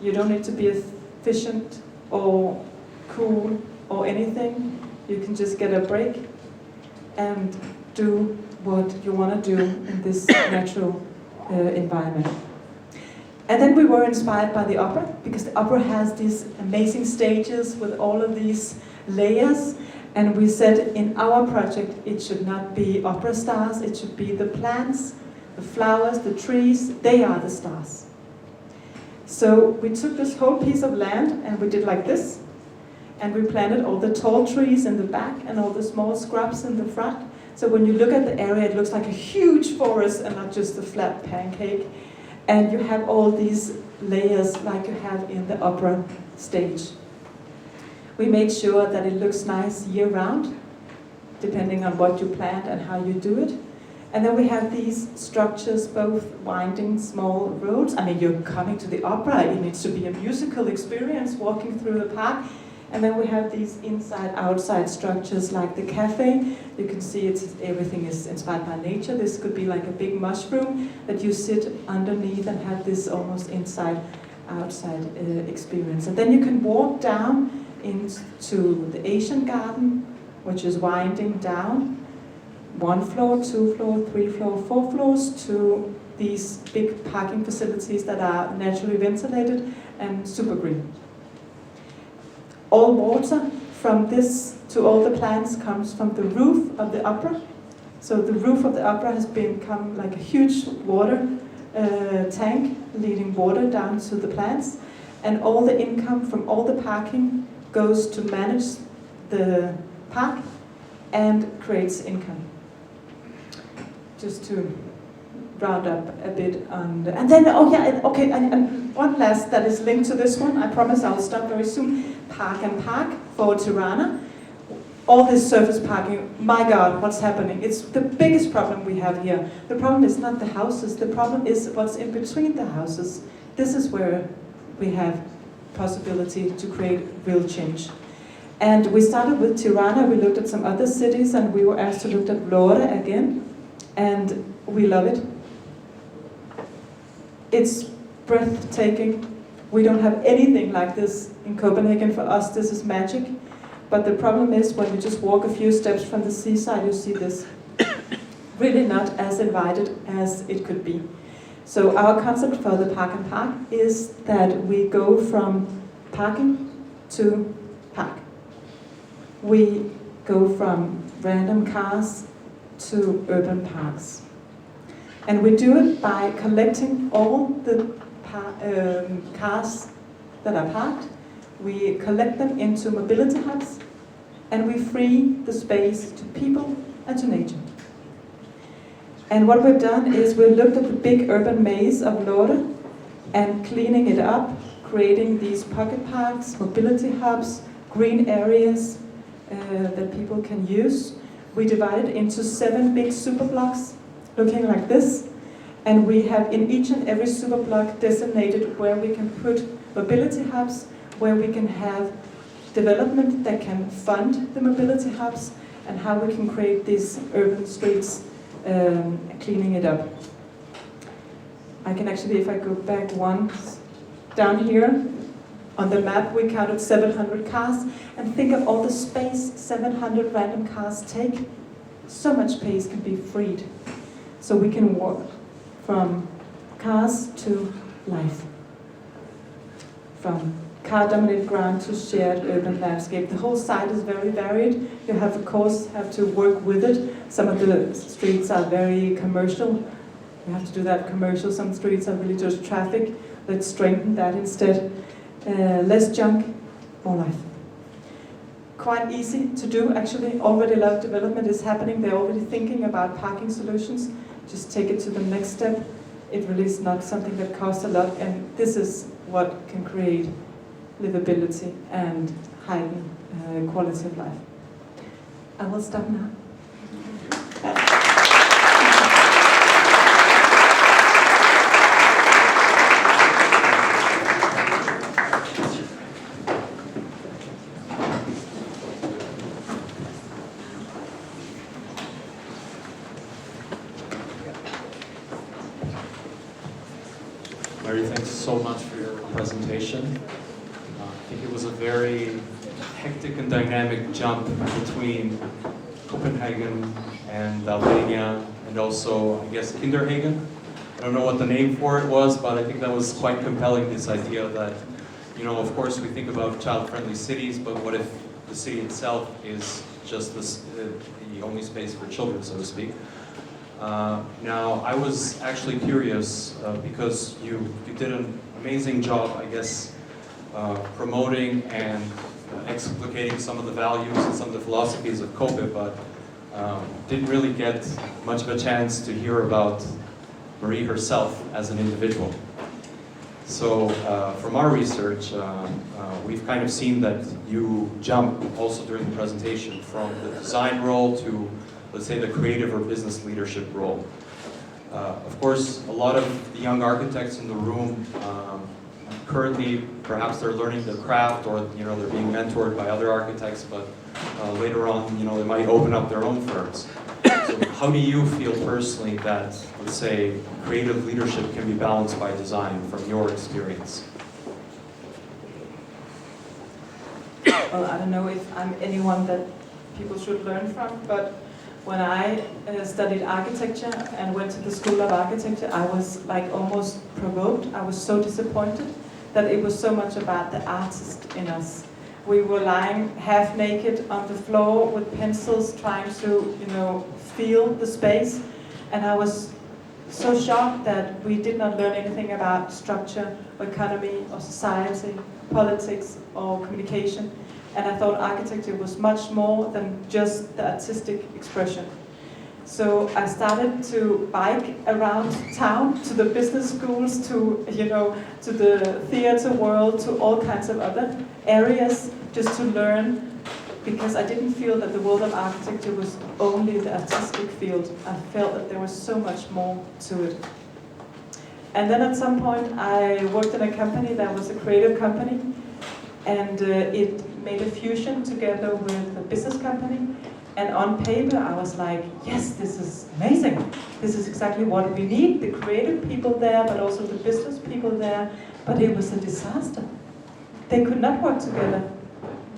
You don't need to be efficient or cool or anything. You can just get a break and do what you want to do in this natural environment. And then we were inspired by the opera, because the opera has these amazing stages with all of these layers. And we said in our project, it should not be opera stars, it should be the plants, the flowers, the trees, they are the stars. So we took this whole piece of land and we did like this. And we planted all the tall trees in the back and all the small scrubs in the front. So when you look at the area, it looks like a huge forest and not just a flat pancake. And you have all these layers like you have in the opera stage. We made sure that it looks nice year-round, depending on what you plant and how you do it. And then we have these structures, both winding small roads. I mean, you're coming to the opera, it needs to be a musical experience walking through the park. And then we have these inside-outside structures like the cafe. You can see everything is inspired by nature. This could be like a big mushroom that you sit underneath and have this almost inside-outside experience. And then you can walk down into the Asian garden, which is winding down 1 floor, 2 floor, 3 floor, 4 floors to these big parking facilities that are naturally ventilated and super green. All water from this to all the plants comes from the roof of the opera. So the roof of the opera has become like a huge water tank leading water down to the plants. And all the income from all the parking goes to manage the park and creates income. Just to round up a bit on the, and then, oh yeah, okay, and one last that is linked to this one, I promise I'll stop very soon. Park and Park for Tirana. All this surface parking, my God, what's happening? It's the biggest problem we have here. The problem is not the houses, the problem is what's in between the houses. This is where we have possibility to create real change. And we started with Tirana, we looked at some other cities, and we were asked to look at Vlore again, and we love it. It's breathtaking. We don't have anything like this in Copenhagen. For us, this is magic. But the problem is when you just walk a few steps from the seaside, you see this. Really not as invited as it could be. So our concept for the Park and Park is that we go from parking to park. We go from random cars to urban parks. And we do it by collecting all the cars that are parked. We collect them into mobility hubs, and we free the space to people and to nature. And what we've done is we've looked at the big urban maze of Vlore and cleaning it up, creating these pocket parks, mobility hubs, green areas that people can use. We divided into 7 big super blocks, looking like this. And we have in each and every super block designated where we can put mobility hubs, where we can have development that can fund the mobility hubs, and how we can create these urban streets, cleaning it up. I can actually, if I go back one, down here on the map we counted 700 cars, and think of all the space 700 random cars take. So much space can be freed. So we can walk from cars to life. From car-dominated ground to shared urban landscape. The whole site is very varied. You have, of course, have to work with it. Some of the streets are very commercial. You have to do that commercial. Some streets are really just traffic. Let's strengthen that instead. Less junk, more life. Quite easy to do, actually. Already a lot of development is happening. They're already thinking about parking solutions. Just take it to the next step. It really is not something that costs a lot, and this is what can create livability and heighten quality of life. I will stop now. Mary, thanks so much for your presentation. I think it was a very hectic and dynamic jump between Kopenhagen and Albania, and also, I guess, Kinderhagen. I don't know what the name for it was, but I think that was quite compelling, this idea that, you know, of course we think about child-friendly cities, but what if the city itself is just the only space for children, so to speak? Now, I was actually curious because you did an amazing job, I guess, promoting and explicating some of the values and some of the philosophies of COBE, but didn't really get much of a chance to hear about Marie herself as an individual. So from our research, we've kind of seen that you jump also during the presentation from the design role to, let's say, the creative or business leadership role. Of course, a lot of the young architects in the room, currently, perhaps they're learning the craft, or they're being mentored by other architects, but later on, they might open up their own firms. So how do you feel personally that, let's say, creative leadership can be balanced by design from your experience? Well, I don't know if I'm anyone that people should learn from, but when I studied architecture and went to the School of Architecture, I was like almost provoked. I was so disappointed that it was so much about the artist in us. We were lying half naked on the floor with pencils, trying to, feel the space. And I was so shocked that we did not learn anything about structure, or economy, or society, politics, or communication. And I thought architecture was much more than just the artistic expression. So I started to bike around town to the business schools, to the theater world, to all kinds of other areas, just to learn, because I didn't feel that the world of architecture was only the artistic field. I felt that there was so much more to it. And then at some point I worked in a company that was a creative company, and it made a fusion together with a business company. And on paper, I was like, yes, this is amazing. This is exactly what we need, the creative people there, but also the business people there. But it was a disaster. They could not work together.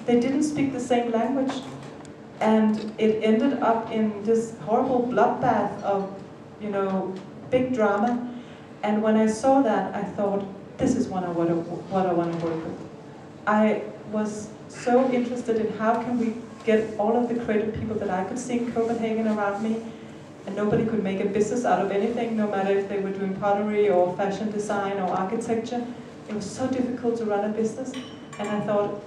They didn't speak the same language. And it ended up in this horrible bloodbath of, big drama. And when I saw that, I thought, this is what I want to work with. I was so interested in how can we get all of the creative people that I could see in Copenhagen around me, and nobody could make a business out of anything, no matter if they were doing pottery or fashion design or architecture. It was so difficult to run a business, and I thought,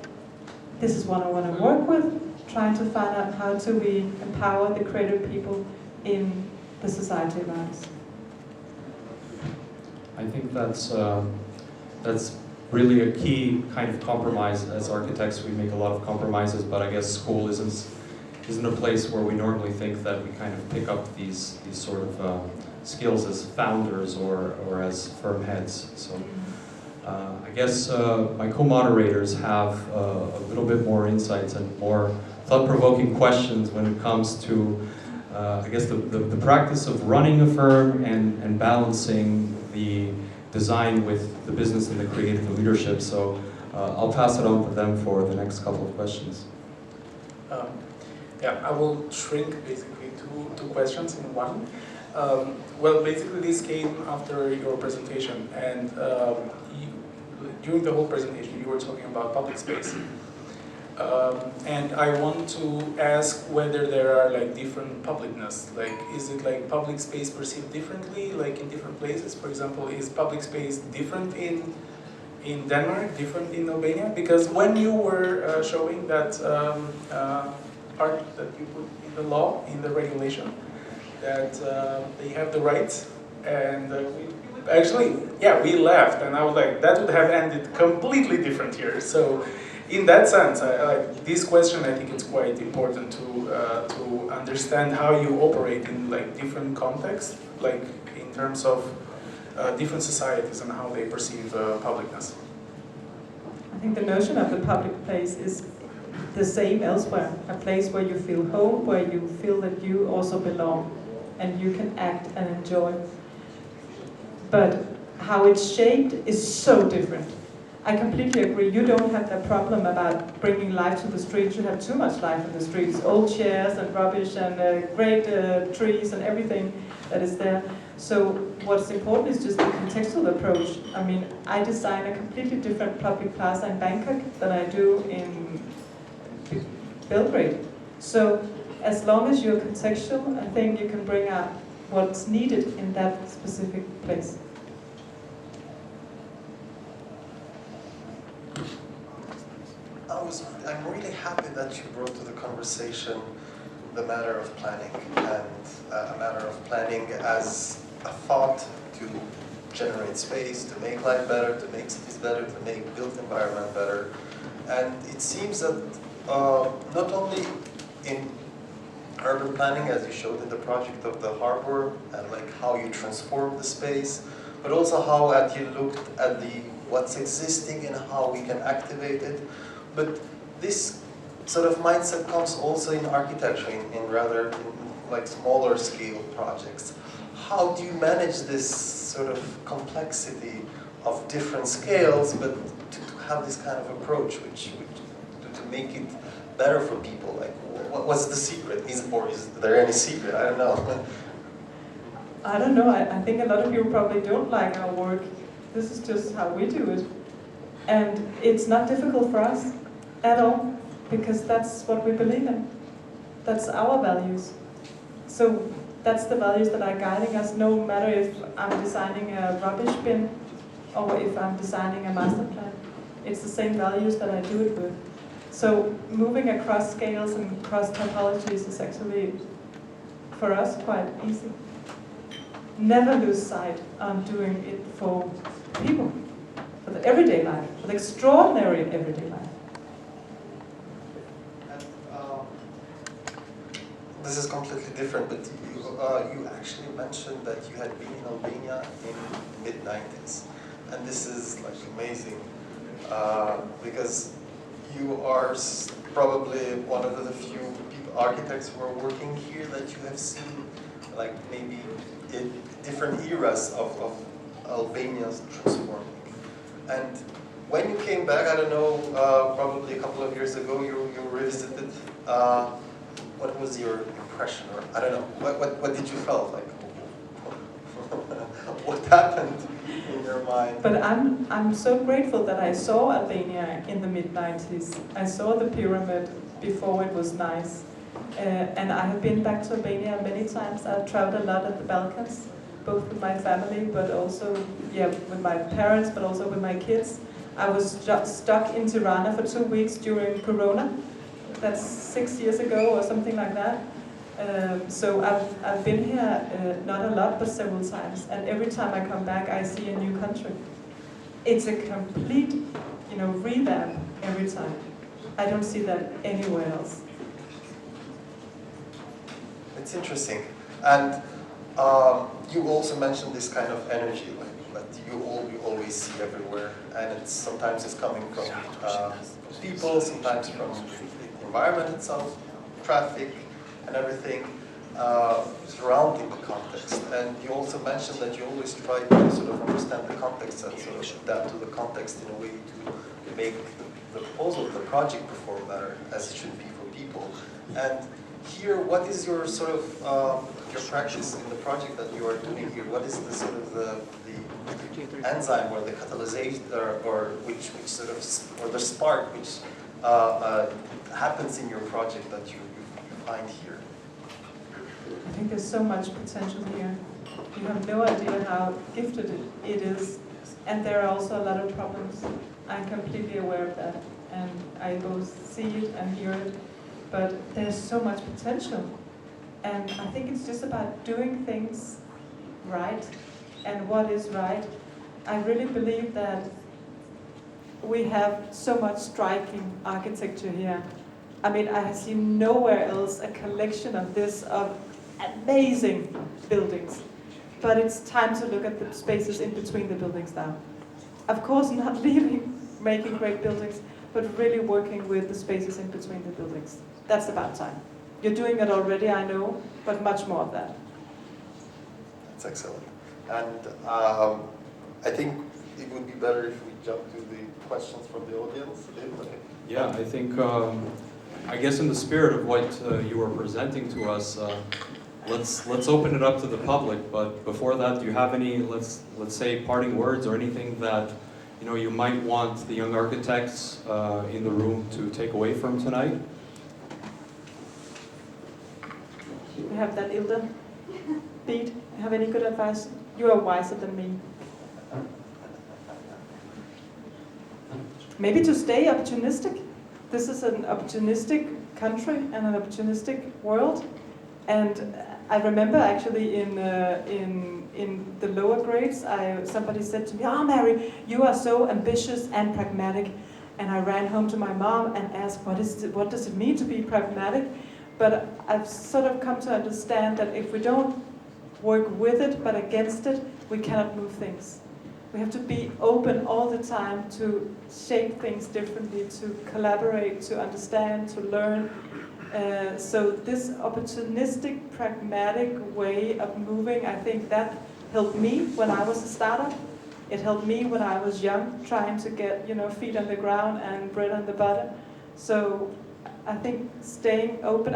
this is what I want to work with, trying to find out how do we empower the creative people in the society around us. I think that's really a key kind of compromise. As architects, we make a lot of compromises, but I guess school isn't a place where we normally think that we kind of pick up these sort of skills as founders or as firm heads. So I guess my co-moderators have a little bit more insights and more thought-provoking questions when it comes to I guess the practice of running a firm and balancing the design with the business and the creative leadership. So I'll pass it on to them for the next couple of questions. I will shrink basically two questions in one. Well, basically this came after your presentation, and during the whole presentation, you were talking about public space. And I want to ask whether there are like different publicness. Like, is it like public space perceived differently, like in different places? For example, is public space different in Denmark, different in Albania? Because when you were showing that part that you put in the law, in the regulation, that they have the rights, and we left, and I was like, that would have ended completely different here. So, in that sense, this question, I think it's quite important to understand how you operate in like different contexts, like in terms of different societies and how they perceive publicness. I think the notion of the public place is the same elsewhere. A place where you feel home, where you feel that you also belong, and you can act and enjoy. But how it's shaped is so different. I completely agree. You don't have that problem about bringing life to the streets. You have too much life in the streets. Old chairs and rubbish and great trees and everything that is there. So what's important is just the contextual approach. I mean, I design a completely different public plaza in Bangkok than I do in Belgrade. So as long as you're contextual, I think you can bring out what's needed in that specific place. I'm really happy that you brought to the conversation the matter of planning, and a matter of planning as a thought to generate space, to make life better, to make cities better, to make built environment better. And it seems that not only in urban planning, as you showed in the project of the harbor, and like how you transform the space, but also how you looked at what's existing and how we can activate it. But this sort of mindset comes also in architecture, in rather like smaller scale projects. How do you manage this sort of complexity of different scales, but to have this kind of approach, to make it better for people? Like, what's the secret? Is there any secret? I don't know. I don't know. I think a lot of people probably don't like our work. This is just how we do it. And it's not difficult for us at all, because that's what we believe in. That's our values. So that's the values that are guiding us, no matter if I'm designing a rubbish bin or if I'm designing a master plan. It's the same values that I do it with. So moving across scales and across typologies is actually, for us, quite easy. Never lose sight on doing it for people, for the everyday life, for the extraordinary everyday life. This is completely different, but you actually mentioned that you had been in Albania in mid-90s, and this is like amazing because you are probably one of the few architects who are working here that you have seen, like maybe in different eras of Albania's transforming. And when you came back, I don't know, probably a couple of years ago, you revisited. What was your impression, or I don't know, what did you felt like? What happened in your mind? But I'm so grateful that I saw Albania in the mid-90s. I saw the pyramid before it was nice. And I have been back to Albania many times. I've traveled a lot at the Balkans, both with my family, but also with my parents, but also with my kids. I was stuck in Tirana for 2 weeks during Corona. That's 6 years ago or something like that. So I've been here not a lot, but several times. And every time I come back, I see a new country. It's a complete, revamp every time. I don't see that anywhere else. It's interesting. And you also mentioned this kind of energy, that you always see everywhere. And sometimes it's coming from people, sometimes from the environment itself, traffic, and everything surrounding the context. And you also mentioned that you always try to sort of understand the context and sort of adapt to the context in a way to make the proposal, the project perform better, as it should be for people. And here, what is your sort of your practice in the project that you are doing here? What is the sort of the enzyme or the catalyst or which sort of or the spark which happens in your project that you find here? I think there's so much potential here. You have no idea how gifted it is, and there are also a lot of problems. I'm completely aware of that, and I both see it and hear it, but there's so much potential. And I think it's just about doing things right, and what is right. I really believe that we have so much striking architecture here. I mean, I have seen nowhere else a collection of this, of amazing buildings. But it's time to look at the spaces in between the buildings now. Of course, not making great buildings, but really working with the spaces in between the buildings. That's about time. You're doing it already, I know, but much more of that. That's excellent. And I think it would be better if we jump to the questions from the audience. Yeah, I think, I guess in the spirit of what you were presenting to us, let's open it up to the public. But before that, do you have any, let's say, parting words or anything that you might want the young architects in the room to take away from tonight? We have that Ilda beat. Have any good advice? You are wiser than me. Maybe to stay opportunistic. This is an opportunistic country and an opportunistic world. And I remember actually in the lower grades, somebody said to me, "Oh, Mary, you are so ambitious and pragmatic." And I ran home to my mom and asked, what does it mean to be pragmatic? But I've sort of come to understand that if we don't work with it but against it, we cannot move things. We have to be open all the time to shape things differently, to collaborate, to understand, to learn. So this opportunistic, pragmatic way of moving, I think that helped me when I was a startup. It helped me when I was young, trying to get feet on the ground and bread on the butter. So I think staying open,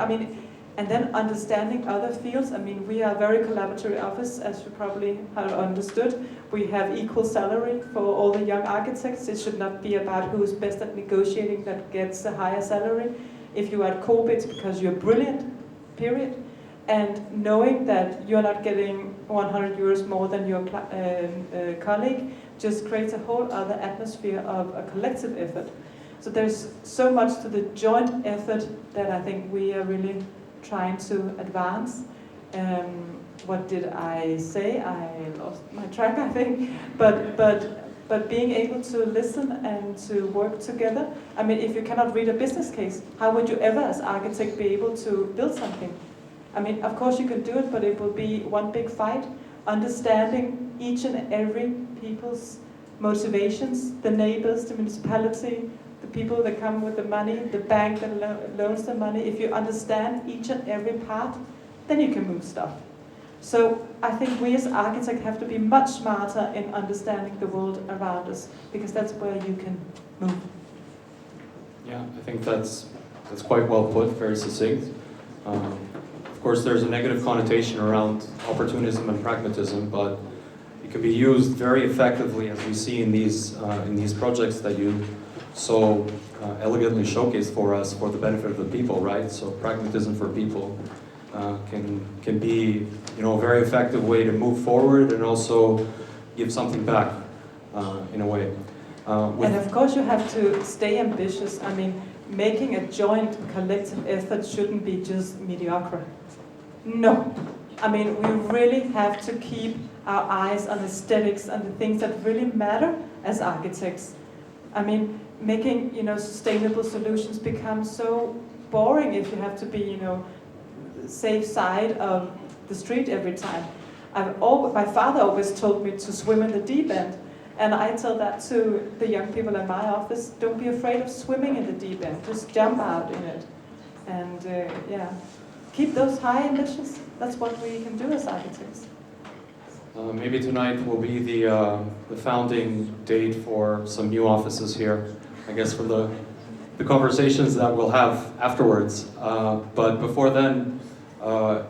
and then understanding other fields. We are a very collaborative office, as you probably have understood. We have equal salary for all the young architects. It should not be about who is best at negotiating that gets a higher salary. If you are at COBE, it's because you're brilliant, period. And knowing that you're not getting 100 euros more than your colleague just creates a whole other atmosphere of a collective effort. So there's so much to the joint effort that I think we are really trying to advance. What did I say? I lost my track, I think. But being able to listen and to work together. If you cannot read a business case, how would you ever, as architect, be able to build something? Of course you can do it, but it will be one big fight. Understanding each and every people's motivations, the neighbors, the municipality, the people that come with the money, the bank that loans the money. If you understand each and every part, then you can move stuff. So I think we as architects have to be much smarter in understanding the world around us, because that's where you can move. Yeah, I think that's quite well put, very succinct. Of course, there's a negative connotation around opportunism and pragmatism, but it can be used very effectively, as we see in these projects that you so elegantly showcased for us, for the benefit of the people, right? So pragmatism for people can be, a very effective way to move forward and also give something back in a way. And of course, you have to stay ambitious. Making a joint collective effort shouldn't be just mediocre. No. We really have to keep our eyes on aesthetics and the things that really matter as architects. Making sustainable solutions becomes so boring if you have to be safe side of the street every time. My father always told me to swim in the deep end, and I tell that to the young people in my office. Don't be afraid of swimming in the deep end. Just jump out in it, and keep those high ambitions. That's what we can do as architects. Maybe tonight will be the founding date for some new offices here. I guess for the the conversations that we'll have afterwards. But before then,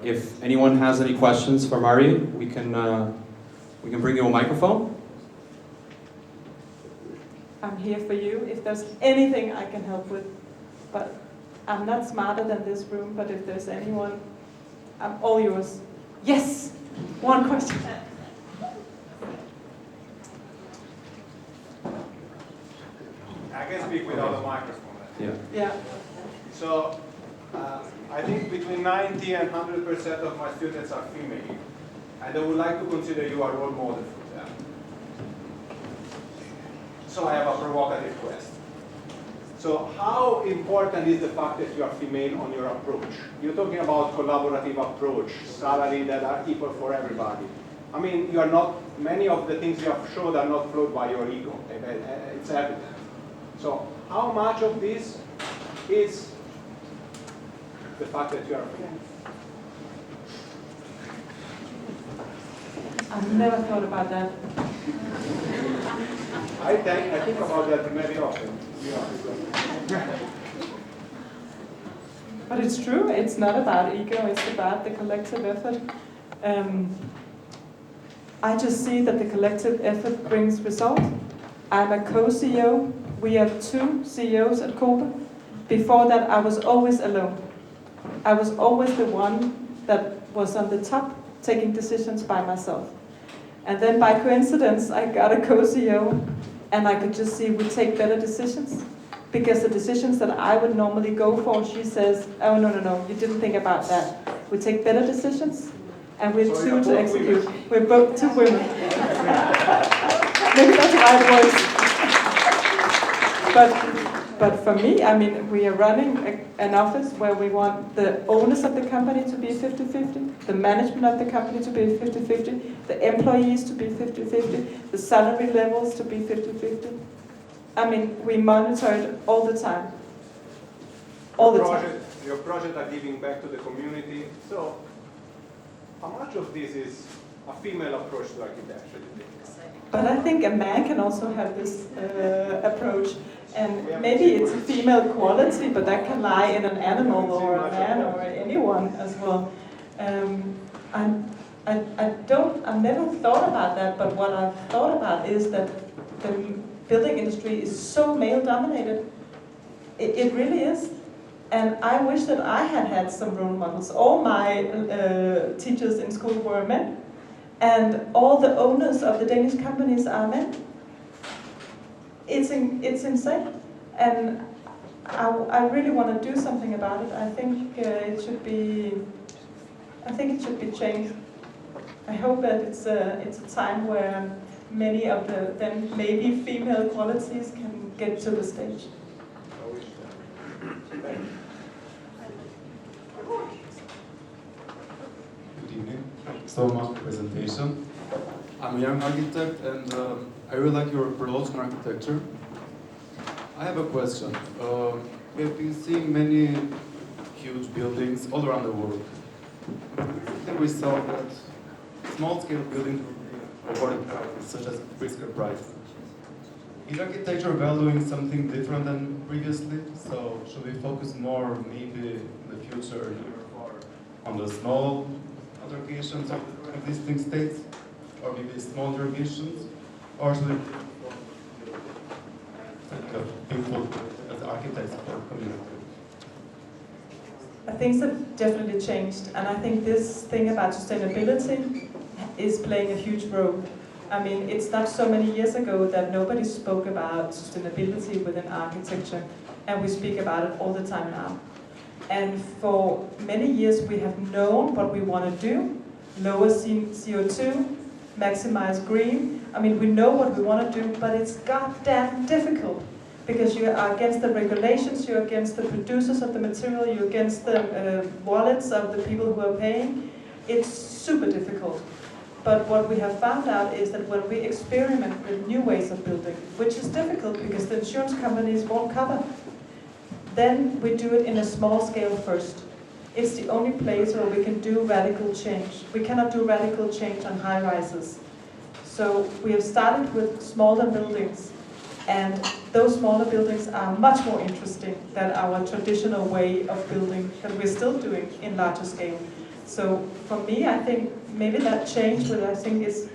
if anyone has any questions for Mari, we can bring you a microphone. I'm here for you if there's anything I can help with. But I'm not smarter than this room, but if there's anyone, I'm all yours. Yes, one question. I can speak without a microphone. Yeah. Yeah. So, I think between 90 and 100% of my students are female, and I would like to consider you a role model for them. So I have a provocative question. So how important is the fact that you are female on your approach? You're talking about collaborative approach, salary that are equal for everybody. I mean, you are not, many of the things you have showed are not flowed by your ego. It's evident. So how much of this is the fact that you are female? I've never thought about that. I think about that very often. But it's true, it's not about ego, it's about the collective effort. I just see that the collective effort brings result. I'm a co-CEO. We have 2 CEOs at COBE. Before that, I was always alone. I was always the one that was on the top, taking decisions by myself. And then by coincidence, I got a co-CEO, and I could just see we take better decisions. Because the decisions that I would normally go for, she says, oh, no, you didn't think about that. We take better decisions, and we're So 2 to execute. women. We're both 2 women. Maybe that's the right voice. But for me, I mean, we are running an office where we want the owners of the company to be 50-50, the management of the company to be 50-50, the employees to be 50-50, the salary levels to be 50-50. I mean, we monitor it all the time. All the time. Your projects are giving back to the community. So, how much of this is a female approach to architecture? But I think a man can also have this approach. And maybe it's a female quality, but that can lie in an animal or a man or anyone as well. I've never thought about that, but what I've thought about is that the building industry is so male-dominated. It really is. And I wish that I had had some role models. All my teachers in school were men. And all the owners of the Danish companies are men. It's insane. And I really want to do something about it. I think it should be changed. I hope that it's a time where many of the then maybe female qualities can get to the stage. Good evening. So much presentation. I'm a young architect and I really like your approach on architecture. I have a question. We have been seeing many huge buildings all around the world. Then we saw that small-scale buildings were awarded prizes, such as Pritzker Prize. Is architecture valuing something different than previously? So should we focus more, maybe in the future, on the small alterations of existing states, or maybe small alterations, or should we think of people as architects for community? Things have definitely changed, and I think this thing about sustainability is playing a huge role. I mean, it's not so many years ago that nobody spoke about sustainability within architecture, and we speak about it all the time now. And for many years we have known what we want to do: lower CO2, maximize green. I mean, we know what we want to do, but it's goddamn difficult. Because you are against the regulations, you're against the producers of the material, you're against the wallets of the people who are paying. It's super difficult. But what we have found out is that when we experiment with new ways of building, which is difficult because the insurance companies won't cover, then we do it in a small scale first. It's the only place where we can do radical change. We cannot do radical change on high rises. So we have started with smaller buildings. And those smaller buildings are much more interesting than our traditional way of building that we're still doing in larger scale. So for me, I think maybe that change, which I think is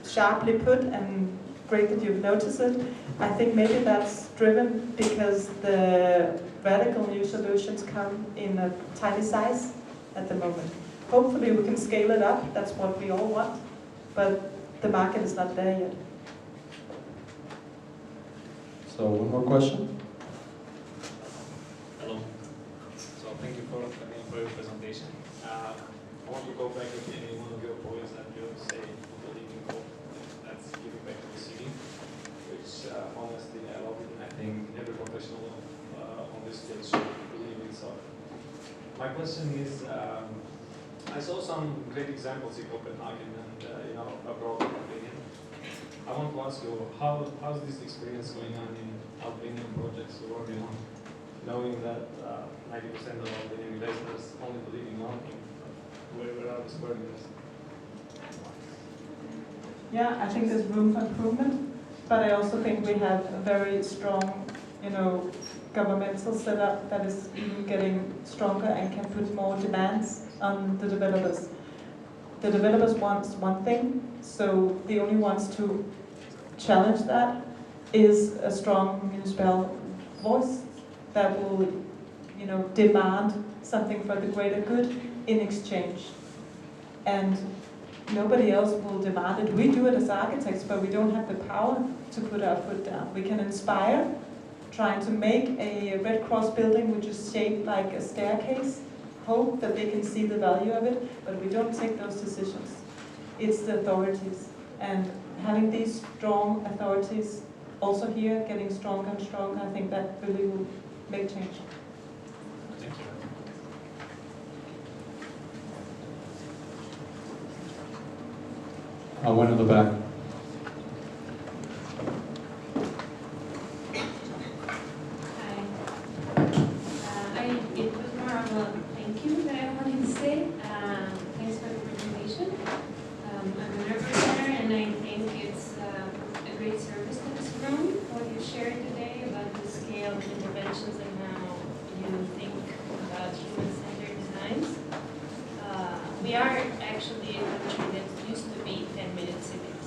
sharply put and great that you've noticed it, I think maybe that's driven because the radical new solutions come in a tiny size at the moment. Hopefully we can scale it up, that's what we all want, but the market is not there yet. So one more question? Hello. So thank you for your presentation. I want to go back to one of your points that you say, believing hope, that's giving back to the city, which honestly I love it, and I think every professional on this stage should believe in so. My question is, I saw some great examples in Kopenhagen and abroad in Albania. I want to ask you, how's this experience going on in Albanian projects you're working on, knowing that 90% of Albanian investors only believe in one thing, where are the squares? Yeah, I think there's room for improvement, but I also think we have a very strong, governmental setup that is even getting stronger and can put more demands on the developers. The developers want one thing, so the only ones to challenge that is a strong municipal voice that will, demand something for the greater good in exchange. And nobody else will demand it. We do it as architects, but we don't have the power to put our foot down. We can inspire, trying to make a Red Cross building which is shaped like a staircase, hope that they can see the value of it, but we don't take those decisions. It's the authorities. And having these strong authorities also here, getting stronger and stronger, I think that really will make change. Thank you. One in the back. It was more of a thank you that I wanted to say. Thanks for the presentation. I'm a nerve center, and I think it's a great service to this room, what you shared today about the scale of interventions and how you think about human-centered designs. We are actually a country that used to be 10-minute cities,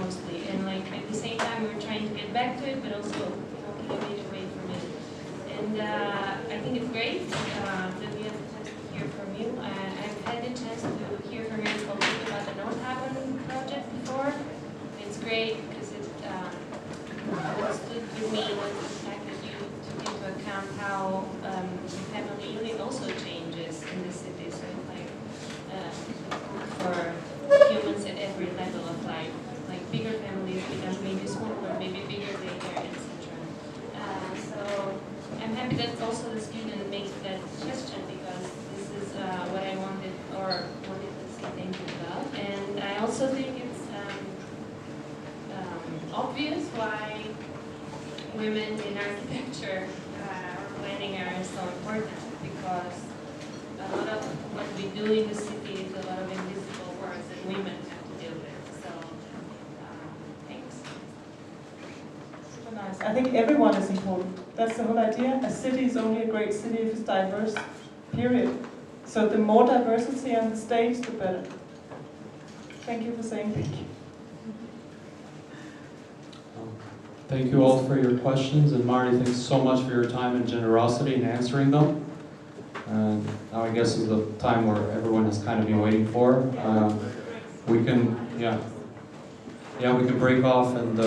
mostly, and at the same time we're trying to get back to it, but also walking a bit away from it. And I think it's great that we have the chance to hear from you. I've had the chance to hear from you a little bit about the North Haven project before. It's great because it stood with me was the fact that you took into account how the family unit also changes in the city. So it's for humans at every level of life, like bigger families become maybe smaller, maybe bigger daycare, etc. So I'm happy that also the student makes that suggestion, because this is what I wanted to say thank you about. And I also think it's obvious why women in architecture or planning are so important, because a lot of what we do in the city is a lot of invisible work that women have to deal with. So thanks. Super nice. I think everyone is important. That's the whole idea. A city is only a great city if it's diverse, period. So the more diversity on the stage, the better. Thank you for saying thank you. Thank you all for your questions, and Mari, thanks so much for your time and generosity in answering them. And now I guess is the time where everyone has kind of been waiting for. We can break off and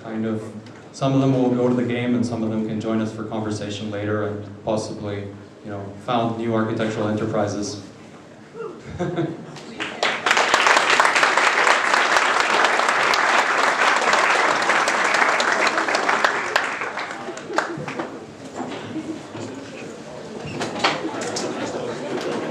kind of, some of them will go to the game and some of them can join us for conversation later and possibly, found new architectural enterprises.